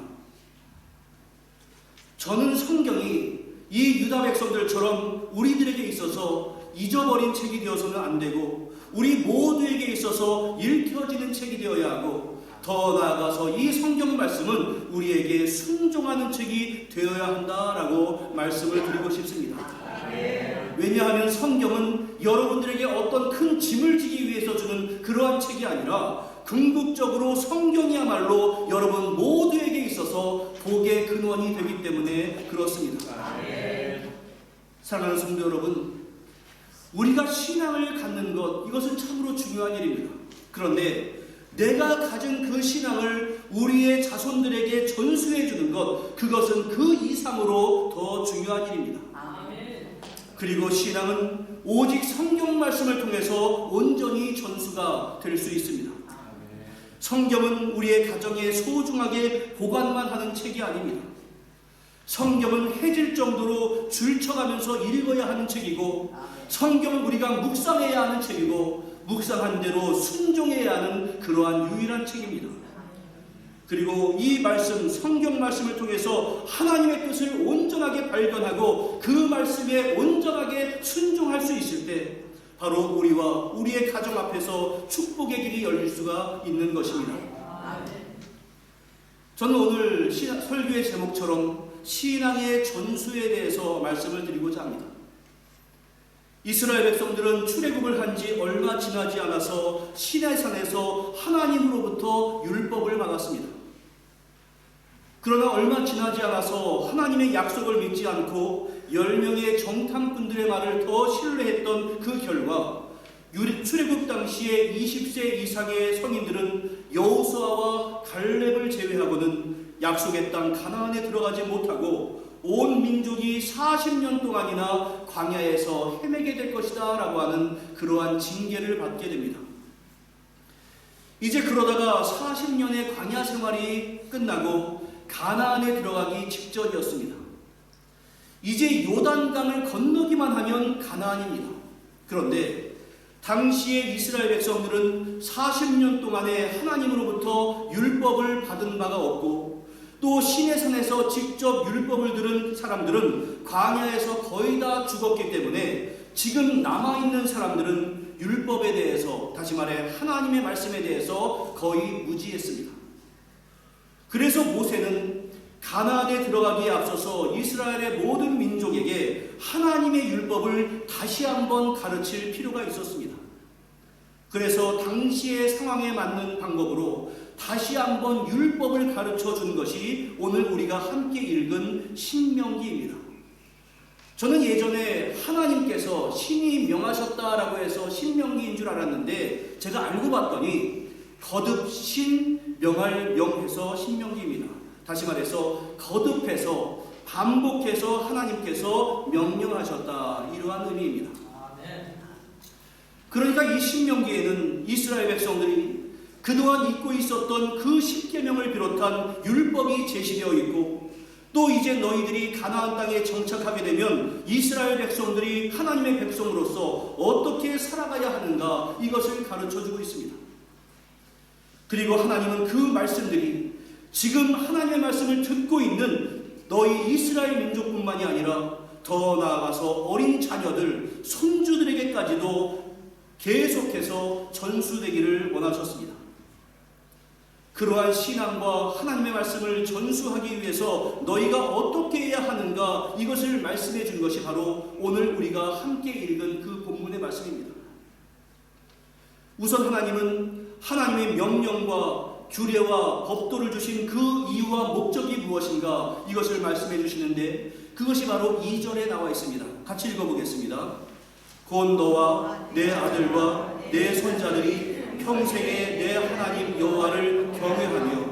저는 성경이 이 유다 백성들처럼 우리들에게 있어서 잊어버린 책이 되어서는 안 되고 우리 모두에게 있어서 읽혀지는 책이 되어야 하고 더 나아가서 이 성경 말씀은 우리에게 순종하는 책이 되어야 한다라고 말씀을 드리고 싶습니다. 왜냐하면 성경은 여러분들에게 어떤 큰 짐을 지기 위해서 주는 그러한 책이 아니라 궁극적으로 성경이야말로 여러분 모두에게 있어서 복의 근원이 되기 때문에 그렇습니다. 사랑하는 성도 여러분, 우리가 신앙을 갖는 것, 이것은 참으로 중요한 일입니다. 그런데 내가 가진 그 신앙을 우리의 자손들에게 전수해 주는 것, 그것은 그 이상으로 더 중요한 일입니다. 그리고 신앙은 오직 성경 말씀을 통해서 온전히 전수가 될 수 있습니다. 성경은 우리의 가정에 소중하게 보관만 하는 책이 아닙니다. 성경은 해질 정도로 줄쳐가면서 읽어야 하는 책이고 성경은 우리가 묵상해야 하는 책이고 묵상한 대로 순종해야 하는 그러한 유일한 책입니다. 그리고 이 말씀, 성경 말씀을 통해서 하나님의 뜻을 온전하게 발견하고 그 말씀에 온전하게 순종할 수 있을 때 바로 우리와 우리의 가정 앞에서 축복의 길이 열릴 수가 있는 것입니다. 저는 오늘 설교의 제목처럼 신앙의 전수에 대해서 말씀을 드리고자 합니다. 이스라엘 백성들은 출애굽을 한 지 얼마 지나지 않아서 시내산에서 하나님으로부터 율법을 받았습니다. 그러나 얼마 지나지 않아서 하나님의 약속을 믿지 않고 10명의 정탐꾼들의 말을 더 신뢰했던 그 결과 출애굽 당시에 20세 이상의 성인들은 여호수아와 갈렙을 제외하고는 약속의 땅 가나안에 들어가지 못하고 온 민족이 40년 동안이나 광야에서 헤매게 될 것이다 라고 하는 그러한 징계를 받게 됩니다. 이제 그러다가 40년의 광야 생활이 끝나고 가나안에 들어가기 직전이었습니다. 이제 요단강을 건너기만 하면 가나안입니다. 그런데 당시의 이스라엘 백성들은 40년 동안에 하나님으로부터 율법을 받은 바가 없고 또 시내산에서 직접 율법을 들은 사람들은 광야에서 거의 다 죽었기 때문에 지금 남아있는 사람들은 율법에 대해서, 다시 말해 하나님의 말씀에 대해서 거의 무지했습니다. 그래서 모세는 가나안에 들어가기에 앞서서 이스라엘의 모든 민족에게 하나님의 율법을 다시 한번 가르칠 필요가 있었습니다. 그래서 당시의 상황에 맞는 방법으로 다시 한번 율법을 가르쳐 준 것이 오늘 우리가 함께 읽은 신명기입니다. 저는 예전에 하나님께서 신이 명하셨다라고 해서 신명기인 줄 알았는데 제가 알고 봤더니 거듭 신 명할 명해서 신명기입니다. 다시 말해서 거듭해서 반복해서 하나님께서 명령하셨다, 이러한 의미입니다. 그러니까 이 신명기에는 이스라엘 백성들이 그동안 잊고 있었던 그 10계명을 비롯한 율법이 제시되어 있고 또 이제 너희들이 가나안 땅에 정착하게 되면 이스라엘 백성들이 하나님의 백성으로서 어떻게 살아가야 하는가, 이것을 가르쳐주고 있습니다. 그리고 하나님은 그 말씀들이 지금 하나님의 말씀을 듣고 있는 너희 이스라엘 민족뿐만이 아니라 더 나아가서 어린 자녀들, 손주들에게까지도 계속해서 전수되기를 원하셨습니다. 그러한 신앙과 하나님의 말씀을 전수하기 위해서 너희가 어떻게 해야 하는가, 이것을 말씀해 준 것이 바로 오늘 우리가 함께 읽은 그 본문의 말씀입니다. 우선 하나님은 하나님의 명령과 규례와 법도를 주신 그 이유와 목적이 무엇인가, 이것을 말씀해 주시는데 그것이 바로 2절에 나와 있습니다. 같이 읽어보겠습니다. 곧 너와 내 아들과 내 손자들이 평생에 내 하나님 여호와를 경외하며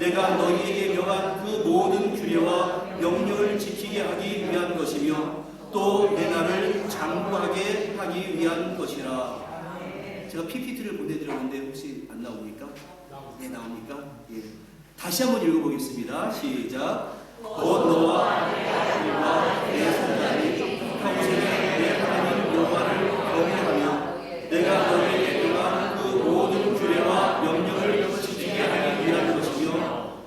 내가 너희에게 명한 그 모든 규례와 명령을 지키게 하기 위한 것이며 또 내 날을 장구하게 하기 위한 것이라. 제가 PPT를 보내드렸는데 혹시 안 나옵니까? 네, 나옵니까? 예. 다시 한번 읽어보겠습니다. 시작. 곧 너와 내 아들과 내 손자들이 평생에 내 하나님 여호와를 경외하며 내가 너희에게 명한 그 모든 규례와 명령을 지키게 하기 위한 것이며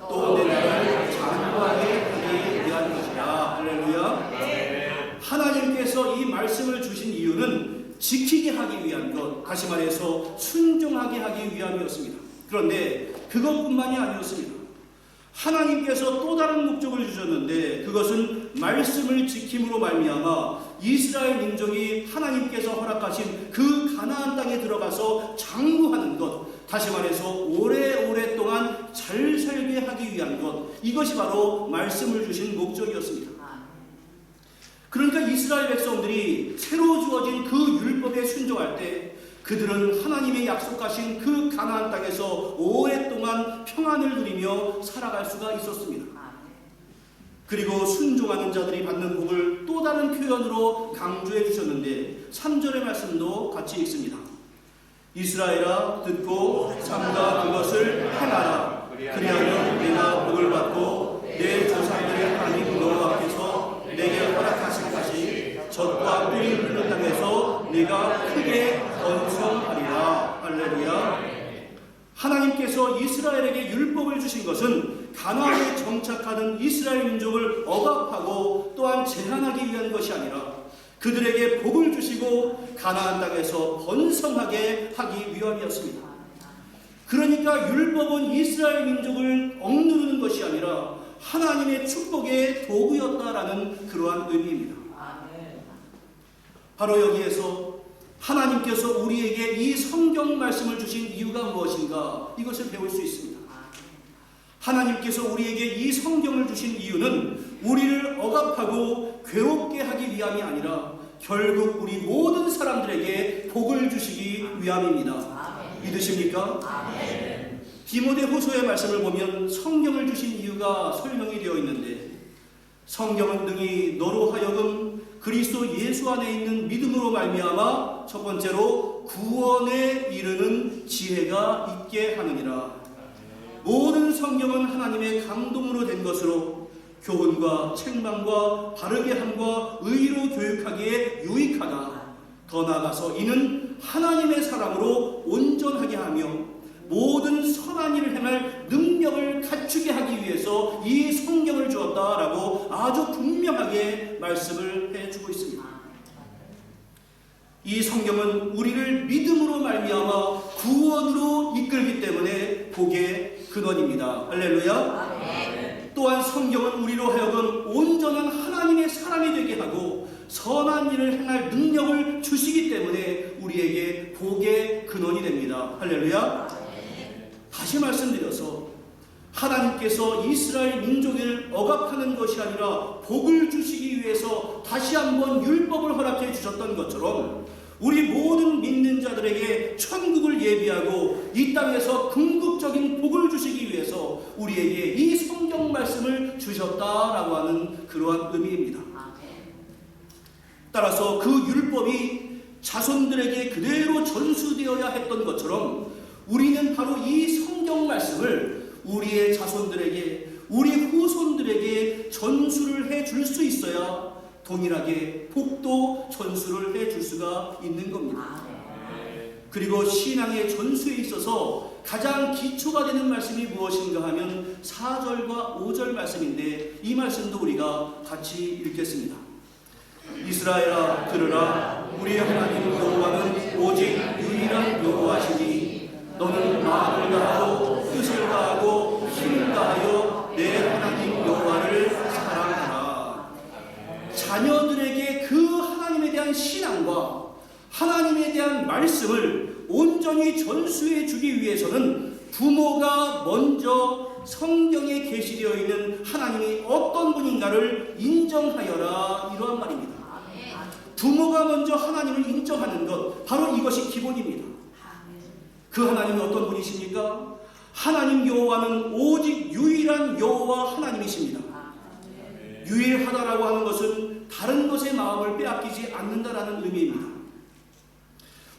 또 내 나라를 장구하게 하기 위한 것이라. 할렐루야. 하나님께서 이 말씀을 주신 이유는 지키게 하기 위한 것, 다시 말해서 순종하게 하기 위함이었습니다. 그런데 그것뿐만이 아니었습니다. 하나님께서 또 다른 목적을 주셨는데 그것은 말씀을 지킴으로 말미암아 이스라엘 민족이 하나님께서 허락하신 그 가나안 땅에 들어가서 장구하는 것, 다시 말해서 오래오랫동안 잘 살게 하기 위한 것, 이것이 바로 말씀을 주신 목적이었습니다. 그러니까 이스라엘 백성들이 새로 주어진 그 율법에 순종할 때 그들은 하나님의 약속하신 그 가나안 땅에서 오랫동안 평안을 누리며 살아갈 수가 있었습니다. 그리고 순종하는 자들이 받는 복을 또 다른 표현으로 강조해 주셨는데 3절의 말씀도 같이 읽습니다. 이스라엘아 듣고 삼가 그것을 행하라. 그리하면 내가 복을 받고 내 조상들의 하나님 여호와께서 내게 허락하신 것이 젖과 꿀이 흐르는 땅에서 네가 크게 번성하리라. 할렐루야. 하나님께서 이스라엘에게 율법을 주신 것은 가나안에 정착하는 이스라엘 민족을 억압하고 또한 제한하기 위한 것이 아니라 그들에게 복을 주시고 가나안 땅에서 번성하게 하기 위함이었습니다. 그러니까 율법은 이스라엘 민족을 억누르는 것이 아니라 하나님의 축복의 도구였다라는 그러한 의미입니다. 바로 여기에서 하나님께서 우리에게 이 성경 말씀을 주신 이유가 무엇인가, 이것을 배울 수 있습니다. 하나님께서 우리에게 이 성경을 주신 이유는 우리를 억압하고 괴롭게 하기 위함이 아니라 결국 우리 모든 사람들에게 복을 주시기 위함입니다. 믿으십니까? 디모데후서의 말씀을 보면 성경을 주신 이유가 설명이 되어 있는데, 성경은 능히 너로 하여금 그리스도 예수 안에 있는 믿음으로 말미암아 첫 번째로 구원에 이르는 지혜가 있게 하느니라. 모든 성경은 하나님의 감동으로 된 것으로 교훈과 책망과 바르게 함과 의로 교육하기에 유익하다. 더 나아가서 이는 하나님의 사람으로 온전하게 하며 모든 선한 일을 행할 능력을 갖추게 하기 위해서 이 성경을 주었다라고 아주 분명하게 말씀을 해주고 있습니다. 이 성경은 우리를 믿음으로 말미암아 구원으로 이끌기 때문에 복의 근원입니다. 할렐루야. 또한 성경은 우리로 하여금 온전한 하나님의 사람이 되게 하고 선한 일을 행할 능력을 주시기 때문에 우리에게 복의 근원이 됩니다. 할렐루야. 다시 말씀드려서 하나님께서 이스라엘 민족을 억압하는 것이 아니라 복을 주시기 위해서 다시 한번 율법을 허락해 주셨던 것처럼 우리 모든 믿는 자들에게 천국을 예비하고 이 땅에서 궁극적인 복을 주시기 위해서 우리에게 이 성경 말씀을 주셨다라고 하는 그러한 의미입니다. 따라서 그 율법이 자손들에게 그대로 전수되어야 했던 것처럼 우리는 바로 이 성경 말씀을 우리의 자손들에게, 우리 후손들에게 전수를 해줄 수 있어야 동일하게 복도 전수를 해줄 수가 있는 겁니다. 그리고 신앙의 전수에 있어서 가장 기초가 되는 말씀이 무엇인가 하면 4절과 5절 말씀인데, 이 말씀도 우리가 같이 읽겠습니다. 이스라엘아 들으라. 우리 하나님 여호와는 오직 유일한 여호와시니 너는 마음을 다하고 뜻을 다하고 힘을 다하여 내 하나님 여호와를 사랑하라. 자녀들에게 그 하나님에 대한 신앙과 하나님에 대한 말씀을 온전히 전수해 주기 위해서는 부모가 먼저 성경에 계시되어 있는 하나님이 어떤 분인가를 인정하여라, 이러한 말입니다. 부모가 먼저 하나님을 인정하는 것, 바로 이것이 기본입니다. 그 하나님이 어떤 분이십니까? 하나님 여호와는 오직 유일한 여호와 하나님이십니다. 유일하다라고 하는 것은 다른 것의 마음을 빼앗기지 않는다라는 의미입니다.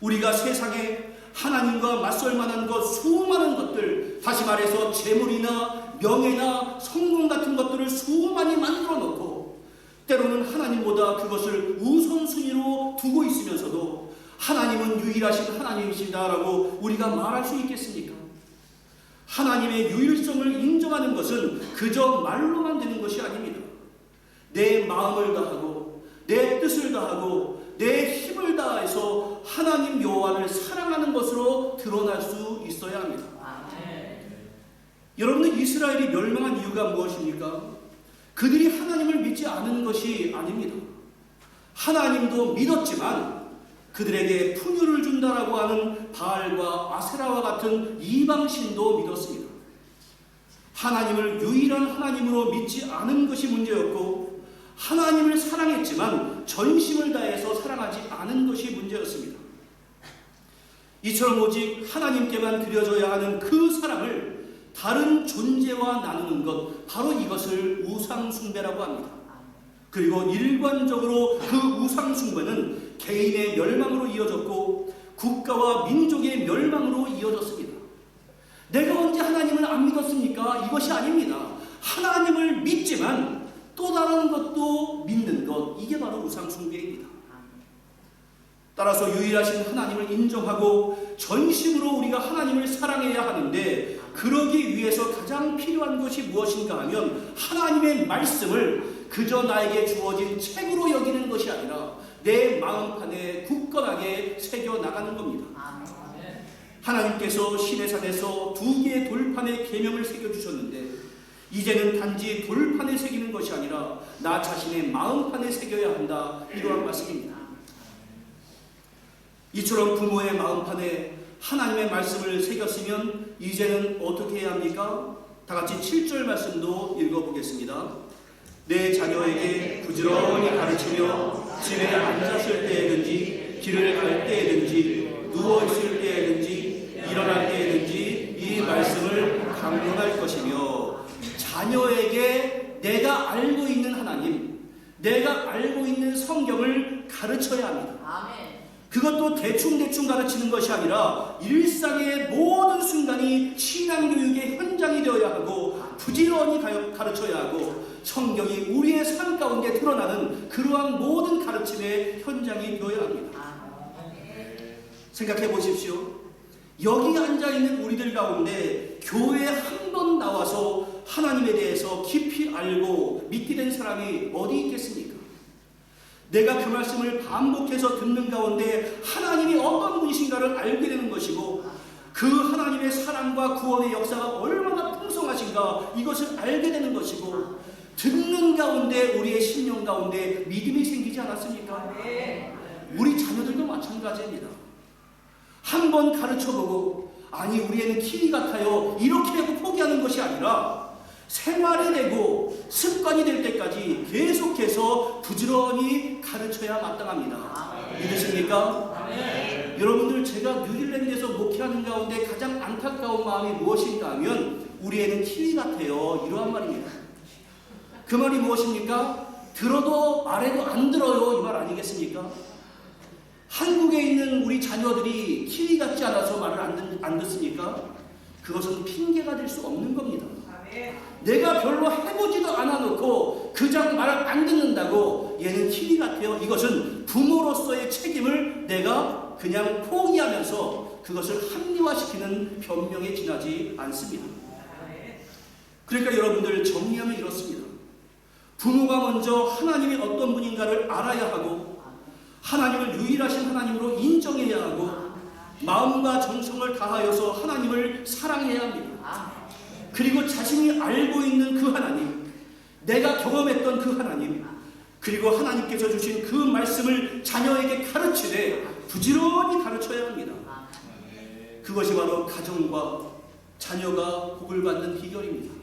우리가 세상에 하나님과 맞설 만한 것, 수많은 것들, 다시 말해서 재물이나 명예나 성공 같은 것들을 수많이 만들어 놓고 때로는 하나님보다 그것을 우선순위로 두고 있으면서도 하나님은 유일하신 하나님이시다라고 우리가 말할 수 있겠습니까? 하나님의 유일성을 인정하는 것은 그저 말로만 되는 것이 아닙니다. 내 마음을 다하고 내 뜻을 다하고 내 힘을 다해서 하나님 여호와를 사랑하는 것으로 드러날 수 있어야 합니다. 여러분들, 이스라엘이 멸망한 이유가 무엇입니까? 그들이 하나님을 믿지 않은 것이 아닙니다. 하나님도 믿었지만 그들에게 풍요를 준다라고 하는 바알과 아세라와 같은 이방신도 믿었습니다. 하나님을 유일한 하나님으로 믿지 않은 것이 문제였고, 하나님을 사랑했지만 전심을 다해서 사랑하지 않은 것이 문제였습니다. 이처럼 오직 하나님께만 드려져야 하는 그 사랑을 다른 존재와 나누는 것, 바로 이것을 우상숭배라고 합니다. 그리고 일관적으로 그 우상숭배는 개인의 멸망으로 이어졌고 국가와 민족의 멸망으로 이어졌습니다. 내가 언제 하나님을 안 믿었습니까? 이것이 아닙니다. 하나님을 믿지만 또 다른 것도 믿는 것, 이게 바로 우상숭배입니다. 따라서 유일하신 하나님을 인정하고 전심으로 우리가 하나님을 사랑해야 하는데, 그러기 위해서 가장 필요한 것이 무엇인가 하면 하나님의 말씀을 그저 나에게 주어진 책으로 여기는 것이 아니라 내 마음판에 굳건하게 새겨나가는 겁니다. 하나님께서 시내산에서 2개의 돌판에 계명을 새겨주셨는데 이제는 단지 돌판에 새기는 것이 아니라 나 자신의 마음판에 새겨야 한다. 이러한 말씀입니다. 이처럼 부모의 마음판에 하나님의 말씀을 새겼으면 이제는 어떻게 해야 합니까? 다 같이 7절 말씀도 읽어보겠습니다. 내 자녀에게 부지런히 가르치며 집에 앉았을 때에든지 길을 갈 때에든지 누워있을 때에든지 일어날 때에든지 이 말씀을 강론할 것이며 자녀에게 내가 알고 있는 하나님, 내가 알고 있는 성경을 가르쳐야 합니다. 아멘. 그것도 대충대충 가르치는 것이 아니라 일상의 모든 순간이 신앙교육의 현장이 되어야 하고 부지런히 가르쳐야 하고 성경이 우리의 삶 가운데 드러나는 그러한 모든 가르침의 현장이 되어야 합니다. 생각해 보십시오. 여기 앉아있는 우리들 가운데 교회에 한 번 나와서 하나님에 대해서 깊이 알고 믿게 된 사람이 어디 있겠습니까? 내가 그 말씀을 반복해서 듣는 가운데 하나님이 어떤 분이신가를 알게 되는 것이고 그 하나님의 사랑과 구원의 역사가 얼마나 풍성하신가 이것을 알게 되는 것이고 듣는 가운데 우리의 심령 가운데 믿음이 생기지 않았습니까? 우리 자녀들도 마찬가지입니다. 한 번 가르쳐보고 아니 우리 애는 키위 같아요 이렇게 하고 포기하는 것이 아니라 생활이 되고 습관이 될 때까지 계속해서 부지런히 가르쳐야 마땅합니다. 믿으십니까? 여러분들 제가 뉴질랜드에서 목회하는 가운데 가장 안타까운 마음이 무엇인가 하면 우리 애는 키위 같아요 이러한 말입니다. 그 말이 무엇입니까? 들어도 말해도 안 들어요 이 말 아니겠습니까? 한국에 있는 우리 자녀들이 키위 같지 않아서 말을 안 듣습니까? 그것은 핑계가 될 수 없는 겁니다. 내가 별로 해보지도 않아놓고 그냥 말을 안 듣는다고 얘는 키위 같아요. 이것은 부모로서의 책임을 내가 그냥 포기하면서 그것을 합리화시키는 변명에 지나지 않습니다. 그러니까 여러분들 정리하면 이렇습니다. 부모가 먼저 하나님이 어떤 분인가를 알아야 하고 하나님을 유일하신 하나님으로 인정해야 하고 마음과 정성을 다하여서 하나님을 사랑해야 합니다. 그리고 자신이 알고 있는 그 하나님, 내가 경험했던 그 하나님, 그리고 하나님께서 주신 그 말씀을 자녀에게 가르치되 부지런히 가르쳐야 합니다. 그것이 바로 가정과 자녀가 복을 받는 비결입니다.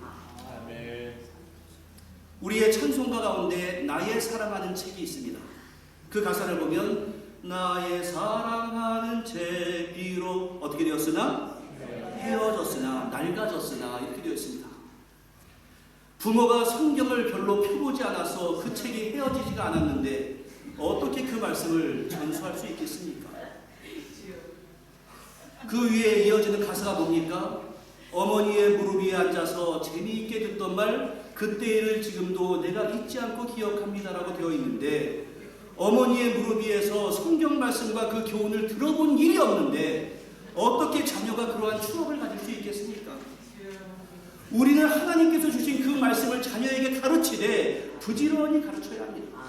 우리의 찬송가 가운데 나의 사랑하는 책이 있습니다. 그 가사를 보면 나의 사랑하는 책 위로 어떻게 되었으나 헤어졌으나 낡아졌으나 이렇게 되어 있습니다. 부모가 성경을 별로 펴보지 않아서 그 책이 헤어지지가 않았는데 어떻게 그 말씀을 전수할 수 있겠습니까? 그 위에 이어지는 가사가 뭡니까? 어머니의 무릎 위에 앉아서 재미있게 듣던 말 그때를 지금도 내가 잊지 않고 기억합니다라고 되어 있는데 어머니의 무릎 위에서 성경 말씀과 그 교훈을 들어본 일이 없는데 어떻게 자녀가 그러한 추억을 가질 수 있겠습니까? 우리는 하나님께서 주신 그 말씀을 자녀에게 가르치되 부지런히 가르쳐야 합니다.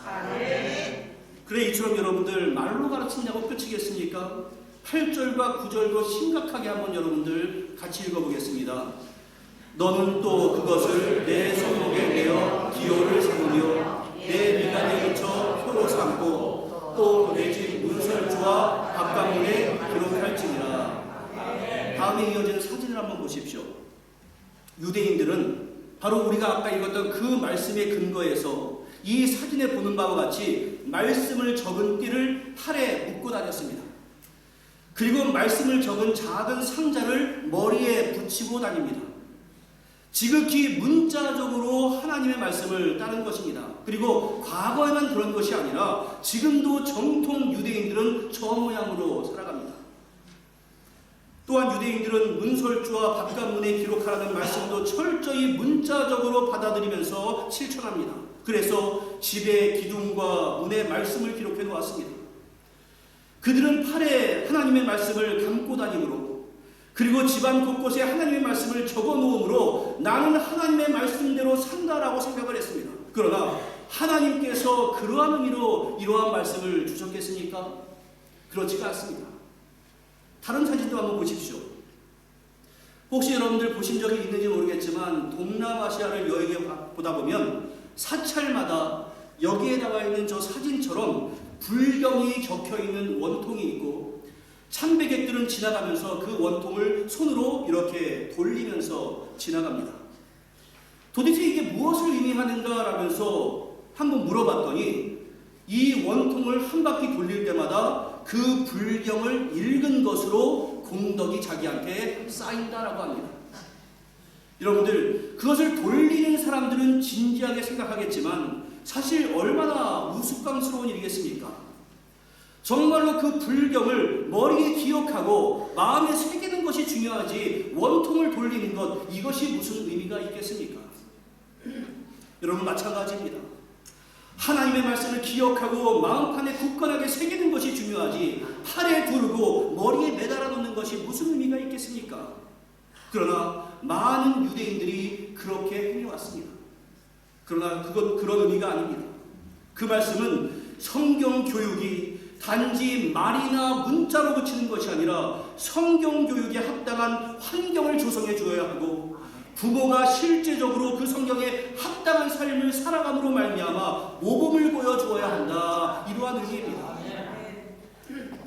그래 이처럼 여러분들 말로 가르치냐고 끝이겠습니까? 8절과 9절도 심각하게 한번 여러분들 같이 읽어보겠습니다. 너는 또 그것을 내 손목에 내어 기호를 삼으며 내 미간에 붙여 표로 삼고 또 내 집 문설주와 바깥문에 기록할지니라. 다음에 이어지는 사진을 한번 보십시오. 유대인들은 바로 우리가 아까 읽었던 그 말씀의 근거에서 이 사진에 보는 바와 같이 말씀을 적은 띠를 팔에 묶고 다녔습니다. 그리고 말씀을 적은 작은 상자를 머리에 붙이고 다닙니다. 지극히 문자적으로 하나님의 말씀을 따른 것입니다. 그리고 과거에만 그런 것이 아니라 지금도 정통 유대인들은 저 모양으로 살아갑니다. 또한 유대인들은 문설주와 바깥문에 기록하라는 말씀도 철저히 문자적으로 받아들이면서 실천합니다. 그래서 집의 기둥과 문에 말씀을 기록해 놓았습니다. 그들은 팔에 하나님의 말씀을 감고 다니므로 그리고 집안 곳곳에 하나님의 말씀을 적어 놓음으로 나는 하나님의 말씀대로 산다라고 생각을 했습니다. 그러나 하나님께서 그러한 의미로 이러한 말씀을 주셨겠습니까? 그렇지가 않습니다. 다른 사진도 한번 보십시오. 혹시 여러분들 보신 적이 있는지 모르겠지만 동남아시아를 여행해 보다 보면 사찰마다 여기에 나와 있는 저 사진처럼 불경이 적혀있는 원통이 있고 참배객들은 지나가면서 그 원통을 손으로 이렇게 돌리면서 지나갑니다. 도대체 이게 무엇을 의미하는가 라면서 한번 물어봤더니 이 원통을 한 바퀴 돌릴 때마다 그 불경을 읽은 것으로 공덕이 자기한테 쌓인다라고 합니다. 여러분들, 그것을 돌리는 사람들은 진지하게 생각하겠지만 사실 얼마나 우스꽝스러운 일이겠습니까? 정말로 그 불경을 머리에 기억하고 마음에 새기는 것이 중요하지 원통을 돌리는 것, 이것이 무슨 의미가 있겠습니까? 여러분, 마찬가지입니다. 하나님의 말씀을 기억하고 마음판에 굳건하게 새기는 것이 중요하지 팔에 두르고 머리에 매달아 놓는 것이 무슨 의미가 있겠습니까? 그러나 많은 유대인들이 그렇게 해왔습니다. 그러나 그건 그런 의미가 아닙니다. 그 말씀은 성경 교육이 단지 말이나 문자로 그치는 것이 아니라 성경 교육에 합당한 환경을 조성해 주어야 하고 부모가 실제적으로 그 성경에 합당한 삶을 살아감으로 말미암아 모범을 보여주어야 한다. 이러한 의미입니다.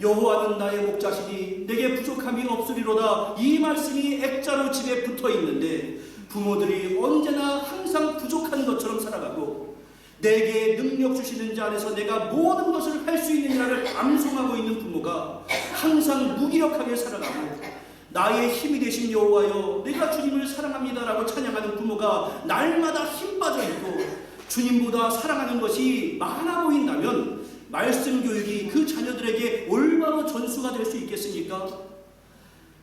여호와는 나의 목자시니 내게 부족함이 없으리로다. 이 말씀이 액자로 집에 붙어 있는데 부모들이 언제나 항상 부족한 것처럼 살아가고 내게 능력 주시는 자 안에서 내가 모든 것을 할 수 있느냐를 암송하고 있는 부모가 항상 무기력하게 살아가고 나의 힘이 되신 여호와여 내가 주님을 사랑합니다라고 찬양하는 부모가 날마다 힘 빠져 있고 주님보다 사랑하는 것이 많아 보인다면 말씀 교육이 그 자녀들에게 올바로 전수가 될 수 있겠습니까?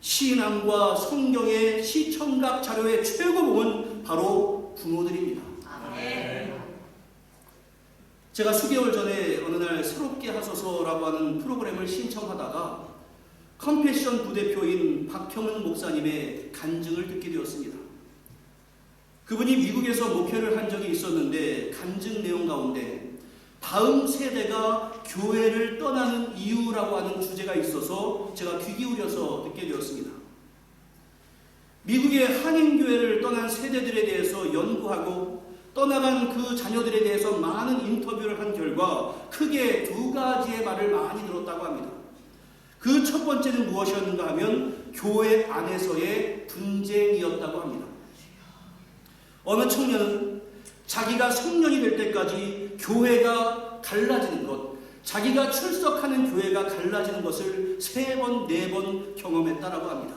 신앙과 성경의 시청각 자료의 최고봉은 바로 부모들입니다. 제가 수개월 전에 어느 날 새롭게 하소서라고 하는 프로그램을 신청하다가 컴패션 부대표인 박형은 목사님의 간증을 듣게 되었습니다. 그분이 미국에서 목회를 한 적이 있었는데 간증 내용 가운데 다음 세대가 교회를 떠나는 이유라고 하는 주제가 있어서 제가 귀 기울여서 듣게 되었습니다. 미국의 한인교회를 떠난 세대들에 대해서 연구하고 떠나간 그 자녀들에 대해서 많은 인터뷰를 한 결과 크게 두 가지의 말을 많이 들었다고 합니다. 그 첫 번째는 무엇이었는가 하면 교회 안에서의 분쟁이었다고 합니다. 어느 청년은 자기가 성년이 될 때까지 교회가 갈라지는 것, 자기가 출석하는 교회가 갈라지는 것을 3번, 4번 경험했다라고 합니다.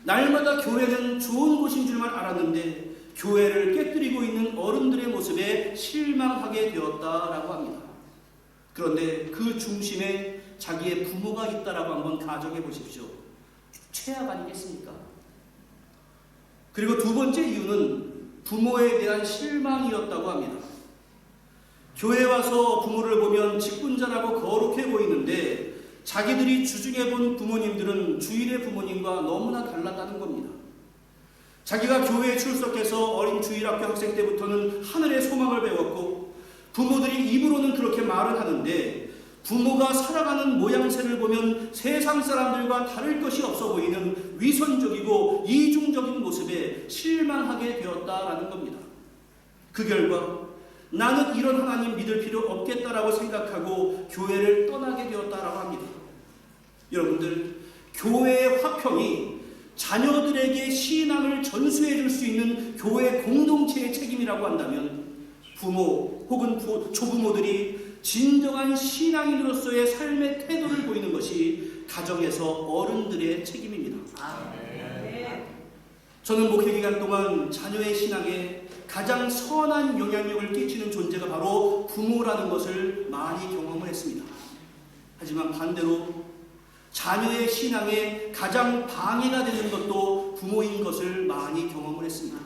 날마다 교회는 좋은 곳인 줄만 알았는데 교회를 깨뜨리고 있는 어른들의 모습에 실망하게 되었다라고 합니다. 그런데 그 중심에 자기의 부모가 있다라고 한번 가정해 보십시오. 최악 아니겠습니까? 그리고 두 번째 이유는 부모에 대한 실망이었다고 합니다. 교회 와서 부모를 보면 직분자라고 거룩해 보이는데 자기들이 주중에 본 부모님들은 주일의 부모님과 너무나 달랐다는 겁니다. 자기가 교회에 출석해서 어린 주일학교 학생 때부터는 하늘의 소망을 배웠고 부모들이 입으로는 그렇게 말을 하는데 부모가 살아가는 모양새를 보면 세상 사람들과 다를 것이 없어 보이는 위선적이고 이중적인 모습에 실망하게 되었다라는 겁니다. 그 결과 나는 이런 하나님 믿을 필요 없겠다라고 생각하고 교회를 떠나게 되었다라고 합니다. 여러분들, 교회의 화평이 자녀들에게 신앙을 전수해 줄 수 있는 교회 공동체의 책임이라고 한다면 부모 혹은 조부모들이 진정한 신앙인으로서의 삶의 태도를 보이는 것이 가정에서 어른들의 책임입니다. 저는 목회 기간 동안 자녀의 신앙에 가장 선한 영향력을 끼치는 존재가 바로 부모라는 것을 많이 경험을 했습니다. 하지만 반대로 자녀의 신앙에 가장 방해가 되는 것도 부모인 것을 많이 경험을 했습니다.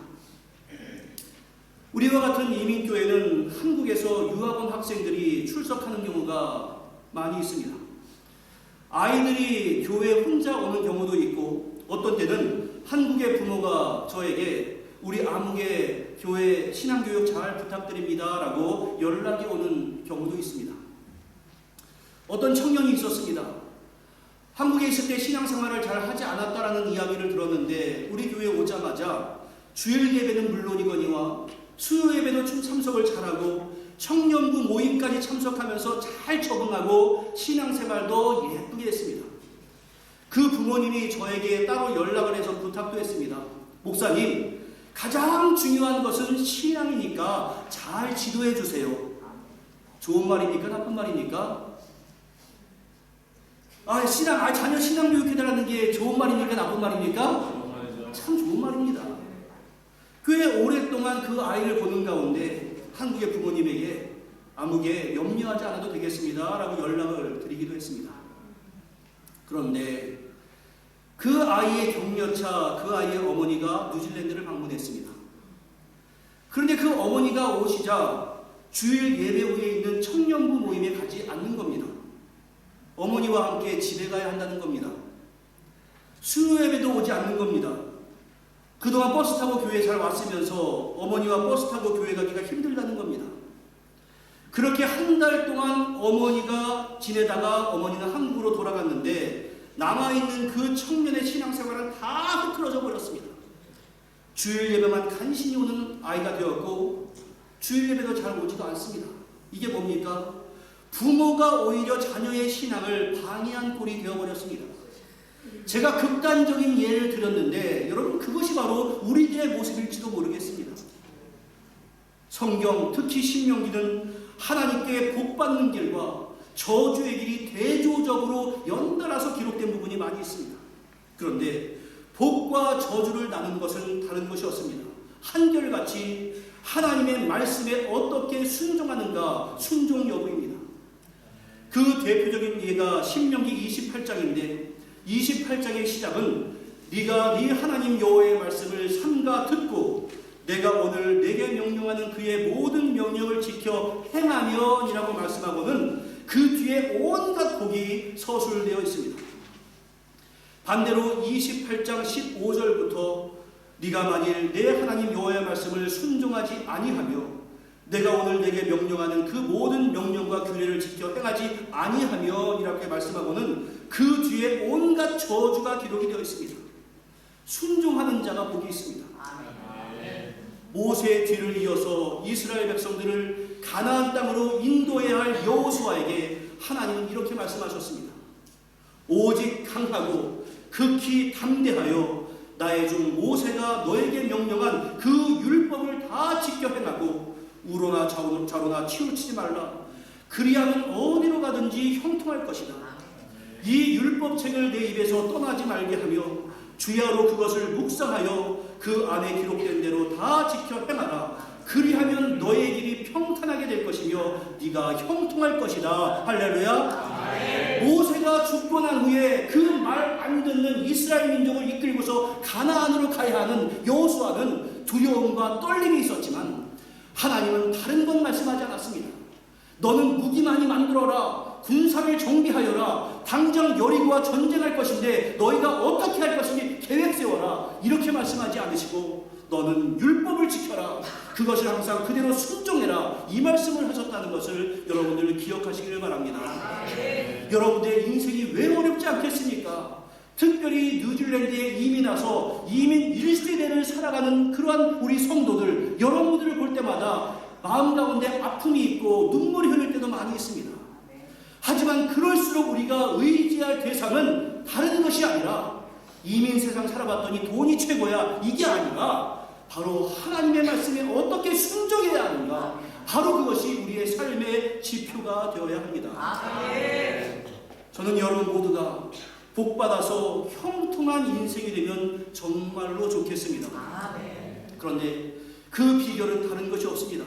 우리와 같은 이민교회는 한국에서 유학원 학생들이 출석하는 경우가 많이 있습니다. 아이들이 교회에 혼자 오는 경우도 있고 어떤 때는 한국의 부모가 저에게 우리 아무개 교회 신앙교육 잘 부탁드립니다 라고 연락이 오는 경우도 있습니다. 어떤 청년이 있었습니다. 한국에 있을 때 신앙생활을 잘 하지 않았다라는 이야기를 들었는데 우리 교회에 오자마자 주일 예배는 물론이거니와 수요 예배도 참석을 잘하고 청년부 모임까지 참석하면서 잘 적응하고 신앙생활도 예쁘게 했습니다. 그 부모님이 저에게 따로 연락을 해서 부탁도 했습니다. 목사님, 가장 중요한 것은 신앙이니까 잘 지도해 주세요. 좋은 말입니까? 나쁜 말입니까? 자녀 신앙 교육해달라는 게 좋은 말입니까? 나쁜 말입니까? 참 좋은 말입니다. 꽤 오랫동안 그 아이를 보는 가운데 한국의 부모님에게 아무개 염려하지 않아도 되겠습니다 라고 연락을 드리기도 했습니다. 그런데 그 아이의 격려차 그 아이의 어머니가 뉴질랜드를 방문했습니다. 그런데 그 어머니가 오시자 주일 예배 후에 있는 청년부 모임에 가지 않는 겁니다. 어머니와 함께 집에 가야 한다는 겁니다. 수요 예배도 오지 않는 겁니다. 그동안 버스 타고 교회에 잘 왔으면서 어머니와 버스 타고 교회 가기가 힘들다는 겁니다. 그렇게 한 달 동안 어머니가 지내다가 어머니는 한국으로 돌아갔는데 남아있는 그 청년의 신앙생활은 다 흐트러져 버렸습니다. 주일 예배만 간신히 오는 아이가 되었고 주일 예배도 잘 오지도 않습니다. 이게 뭡니까? 부모가 오히려 자녀의 신앙을 방해한 꼴이 되어버렸습니다. 제가 극단적인 예를 들었는데 여러분 그것이 바로 우리들의 모습일지도 모르겠습니다. 성경 특히 신명기는 하나님께 복받는 길과 저주의 길이 대조적으로 연달아서 기록된 부분이 많이 있습니다. 그런데 복과 저주를 나눈 것은 다른 것이 없습니다. 한결같이 하나님의 말씀에 어떻게 순종하는가 순종 여부입니다. 그 대표적인 예가 신명기 28장인데 28장의 시작은 네가 네 하나님 여호와의 말씀을 삼가 듣고 내가 오늘 내게 명령하는 그의 모든 명령을 지켜 행하면이라고 말씀하고는 그 뒤에 온갖 복이 서술되어 있습니다. 반대로 28장 15절부터 네가 만일 내 하나님 여호와의 말씀을 순종하지 아니하며 내가 오늘 내게 명령하는 그 모든 명령과 규례를 지켜 행하지 아니하며 이렇게 말씀하고는 그 뒤에 온갖 저주가 기록이 되어 있습니다. 순종하는 자가 복이 있습니다. 모세의 뒤를 이어서 이스라엘 백성들을 가나안 땅으로 인도해야 할 여호수아에게 하나님은 이렇게 말씀하셨습니다. 오직 강하고 극히 담대하여 나의 종 모세가 너에게 명령한 그 율법을 다 지켜 행하고 우로나 좌로나 치우치지 말라. 그리하면 어디로 가든지 형통할 것이다. 이 율법책을 내 입에서 떠나지 말게 하며 주야로 그것을 묵상하여 그 안에 기록된 대로 다 지켜 행하라. 그리하면 너의 길이 평탄하게 될 것이며 네가 형통할 것이다. 할렐루야. 모세가 죽고 난 후에 그 말 안 듣는 이스라엘 민족을 이끌고서 가나안으로 가야 하는 여호수아는 두려움과 떨림이 있었지만 하나님은 다른 건 말씀하지 않았습니다. 너는 무기 많이 만들어라. 군사를 정비하여라. 당장 여리고와 전쟁할 것인데 너희가 어떻게 할 것인지 계획 세워라. 이렇게 말씀하지 않으시고 너는 율법을 지켜라. 그것을 항상 그대로 순종해라. 이 말씀을 하셨다는 것을 여러분들 기억하시기를 바랍니다. 여러분들의 인생이 왜 어렵지 않겠습니까? 특별히 뉴질랜드에 이민 와서 이민 1세대를 살아가는 그러한 우리 성도들 여러분들을 볼 때마다 마음 가운데 아픔이 있고 눈물이 흘릴 때도 많이 있습니다. 하지만 그럴수록 우리가 의지할 대상은 다른 것이 아니라 이민 세상 살아봤더니 돈이 최고야 이게 아니라 바로 하나님의 말씀에 어떻게 순종해야 하는가 바로 그것이 우리의 삶의 지표가 되어야 합니다. 저는 여러분 모두가 복받아서 형통한 인생이 되면 정말로 좋겠습니다. 그런데 그 비결은 다른 것이 없습니다.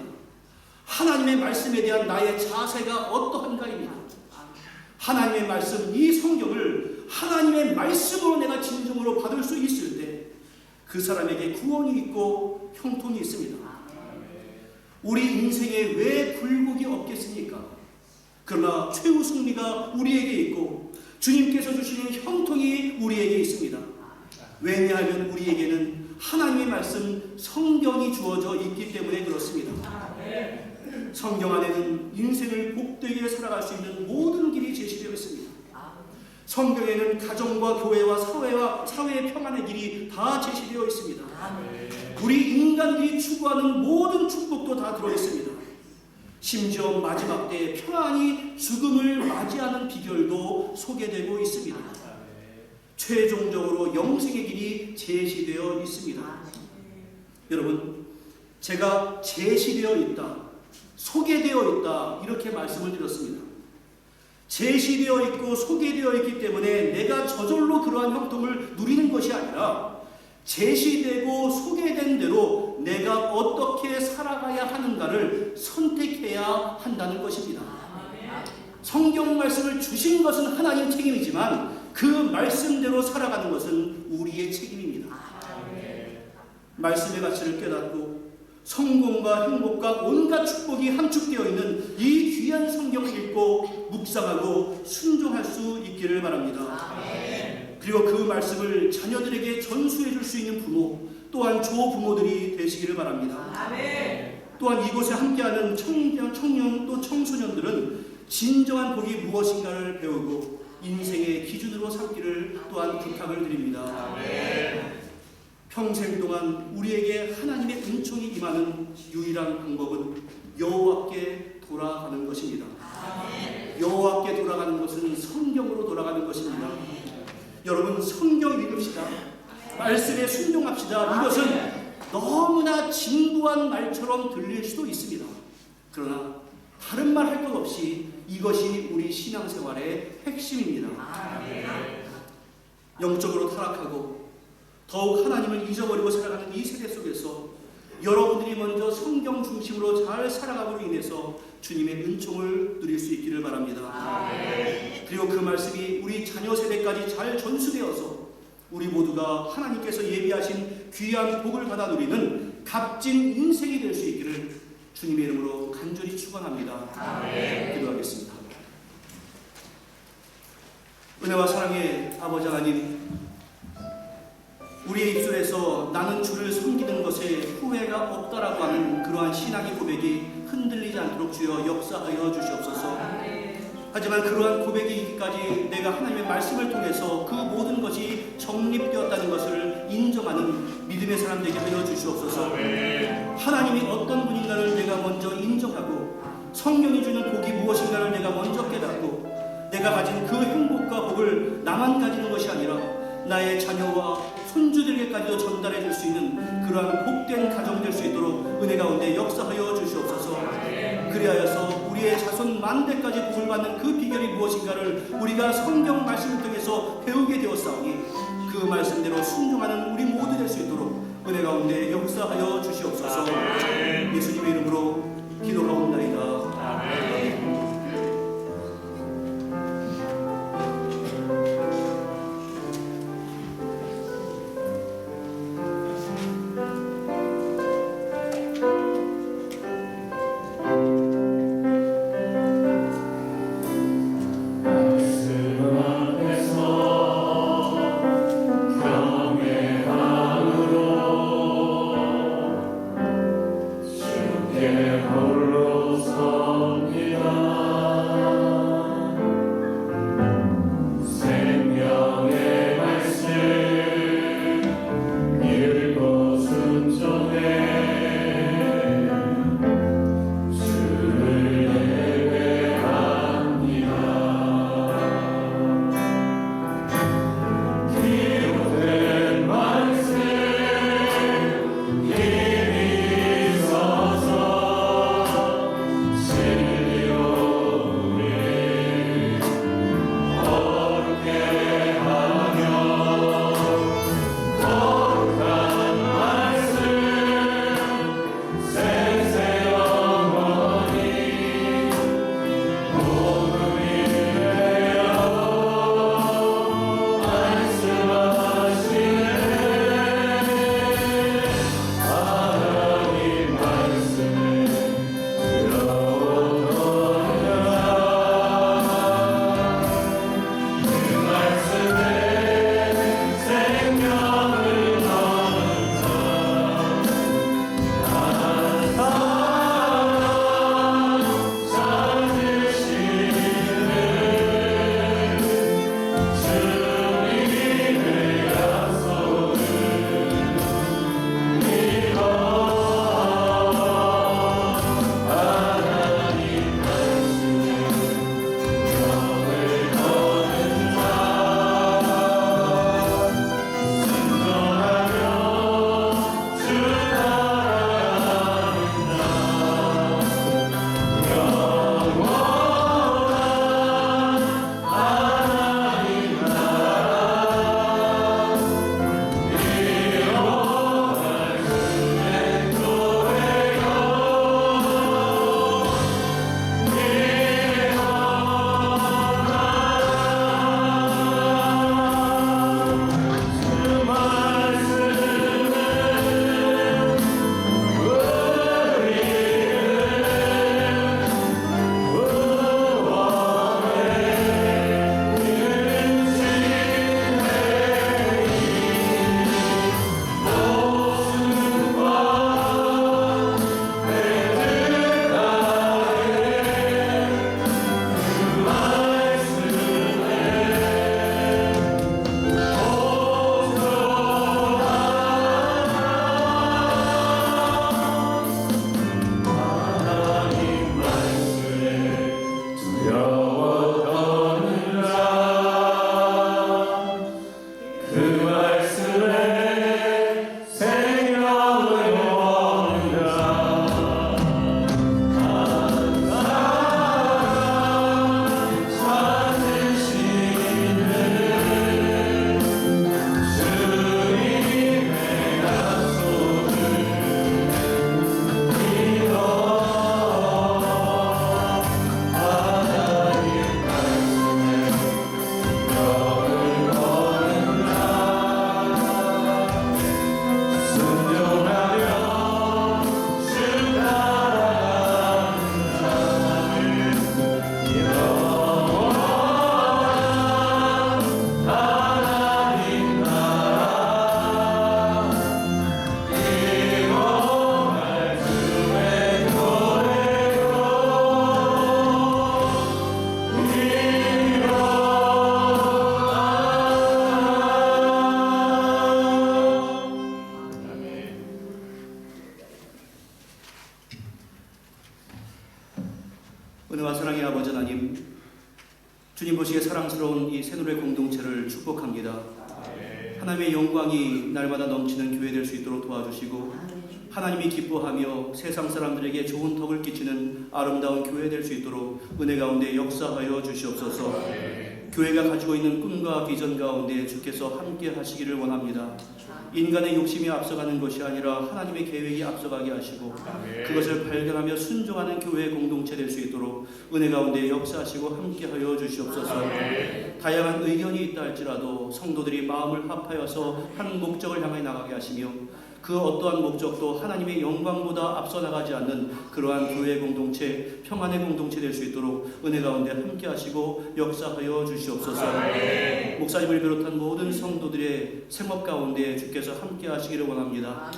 하나님의 말씀에 대한 나의 자세가 어떠한가입니다. 하나님의 말씀, 이 성경을 하나님의 말씀으로 내가 진정으로 받을 수 있을 때 그 사람에게 구원이 있고 형통이 있습니다. 우리 인생에 왜 굴곡이 없겠습니까? 그러나 최후 승리가 우리에게 있고 주님께서 주시는 형통이 우리에게 있습니다. 왜냐하면 우리에게는 하나님의 말씀 성경이 주어져 있기 때문에 그렇습니다. 성경 안에는 인생을 복되게 살아갈 수 있는 모든 길이 제시되어 있습니다. 성경에는 가정과 교회와 사회의 평안의 길이 다 제시되어 있습니다. 우리 인간들이 추구하는 모든 축복도 다 들어있습니다. 심지어 마지막 때에 평안히 죽음을 맞이하는 비결도 소개되고 있습니다. 최종적으로 영생의 길이 제시되어 있습니다. 여러분, 제가 제시되어 있다, 소개되어 있다 이렇게 말씀을 드렸습니다. 제시되어 있고 소개되어 있기 때문에 내가 저절로 그러한 형통을 누리는 것이 아니라 제시되고 소개된 대로 내가 어떻게 살아가야 하는가를 선택해야 한다는 것입니다. 성경 말씀을 주신 것은 하나님 책임이지만 그 말씀대로 살아가는 것은 우리의 책임입니다. 말씀의 가치를 깨닫고 성공과 행복과 온갖 축복이 함축되어 있는 이 귀한 성경을 읽고 묵상하고 순종할 수 있기를 바랍니다. 그리고 그 말씀을 자녀들에게 전수해 줄 수 있는 부모, 또한 조부모들이 되시기를 바랍니다. 또한 이곳에 함께하는 청년 또 청소년들은 진정한 복이 무엇인가를 배우고 인생의 기준으로 삼기를 또한 부탁을 드립니다. 평생 동안 우리에게 하나님의 은총이 임하는 유일한 방법은 여호와께 돌아가는 것입니다. 여호와께 돌아가는 것은 성경으로 돌아가는 것입니다. 여러분, 성경 읽읍시다. 말씀에 순종합시다. 이것은 너무나 진부한 말처럼 들릴 수도 있습니다. 그러나 다른 말 할 것 없이 이것이 우리 신앙생활의 핵심입니다. 영적으로 타락하고 더욱 하나님을 잊어버리고 살아가는 이 세대 속에서 여러분들이 먼저 성경 중심으로 잘 살아감으로 인해서 주님의 은총을 누릴 수 있기를 바랍니다. 그리고 그 말씀이 우리 자녀 세대까지 잘 전수되어서 우리 모두가 하나님께서 예비하신 귀한 복을 받아 누리는 값진 인생이 될 수 있기를 주님의 이름으로 간절히 축원합니다. 기도하겠습니다. 은혜와 사랑의 아버지 하나님, 우리의 입술에서 나는 주를 섬기는 것에 후회가 없다라고 하는 그러한 신앙의 고백이 흔들리지 않도록 주여 역사하여 주시옵소서. 하지만 그러한 고백이 있기까지 내가 하나님의 말씀을 통해서 그 모든 것이 정립되었다는 것을 인정하는 믿음의 사람 되게 하여 주시옵소서. 하나님이 어떤 분인가를 내가 먼저 인정하고 성경이 주는 복이 무엇인가를 내가 먼저 깨닫고 내가 가진 그 행복과 복을 나만 가지는 것이 아니라 나의 자녀와 손주들에게까지도 전달해 줄 수 있는 그러한 복된 가정이 될 수 있도록 은혜 가운데 역사하여 주시옵소서. 그리하여서 우리의 자손 만대까지 복을 받는 그 비결이 무엇인가를 우리가 성경 말씀을 통해서 배우게 되었사오니 그 말씀대로 순종하는 우리 모두 될 수 있도록 은혜 가운데 역사하여 주시옵소서. 예수님의 이름으로 기도하옵나이다. 주 은혜와 사랑의 아버지 하나님, 주님 보시기에 사랑스러운 이 새노래 공동체를 축복합니다. 하나님의 영광이 날마다 넘치는 교회 될 수 있도록 도와주시고, 하나님이 기뻐하며 세상 사람들에게 좋은 덕을 끼치는 아름다운 교회 될 수 있도록 은혜 가운데 역사하여 주시옵소서. 교회가 가지고 있는 꿈과 비전 가운데 주께서 함께 하시기를 원합니다. 인간의 욕심이 앞서가는 것이 아니라 하나님의 계획이 앞서가게 하시고, 그것을 발견하며 순종하는 교회 공동체 될 수 있도록 은혜 가운데 역사하시고 함께하여 주시옵소서. 다양한 의견이 있다 할지라도 성도들이 마음을 합하여서 한 목적을 향해 나가게 하시며, 그 어떠한 목적도 하나님의 영광보다 앞서 나가지 않는 그러한 교회 공동체, 평안의 공동체 될 수 있도록 은혜 가운데 함께 하시고 역사하여 주시옵소서. 목사님을 비롯한 모든 성도들의 생업 가운데 주께서 함께 하시기를 원합니다.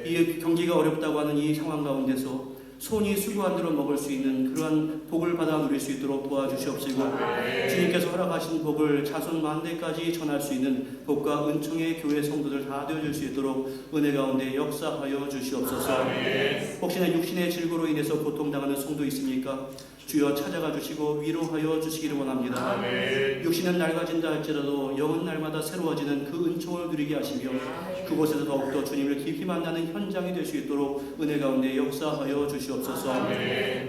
이 경기가 어렵다고 하는 이 상황 가운데서 손이 수고한 대로 먹을 수 있는 그러한 복을 받아 누릴 수 있도록 도와주시옵시고, 주님께서 허락하신 복을 자손 만대까지 전할 수 있는 복과 은총의 교회 성도들 다 되어줄 수 있도록 은혜 가운데 역사하여 주시옵소서. 혹시나 육신의 질고로 인해서 고통당하는 성도 있습니까? 주여 찾아가 주시고 위로하여 주시기를 원합니다. 육신은 낡아진다 할지라도 영은 날마다 새로워지는 그 은총을 누리게 하시며, 그곳에서 더욱더 주님을 깊이 만나는 현장이 될 수 있도록 은혜 가운데 역사하여 주시옵소서.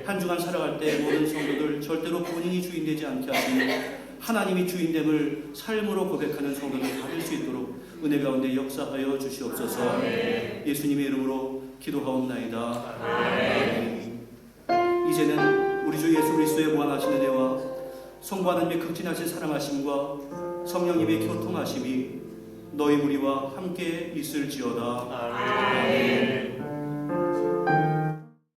한 주간 살아갈 때 모든 성도들 절대로 본인이 주인 되지 않게 하시며, 하나님이 주인됨을 삶으로 고백하는 성도들 다 될 수 있도록 은혜 가운데 역사하여 주시옵소서. 예수님의 이름으로 기도하옵나이다. 이제는 우리 주 예수 그리스도의 무한하신 은혜와 성부 하나님의 극진하신 사랑하심과 성령님의 교통하심이 너희 무리와 함께 있을지어다. 아멘.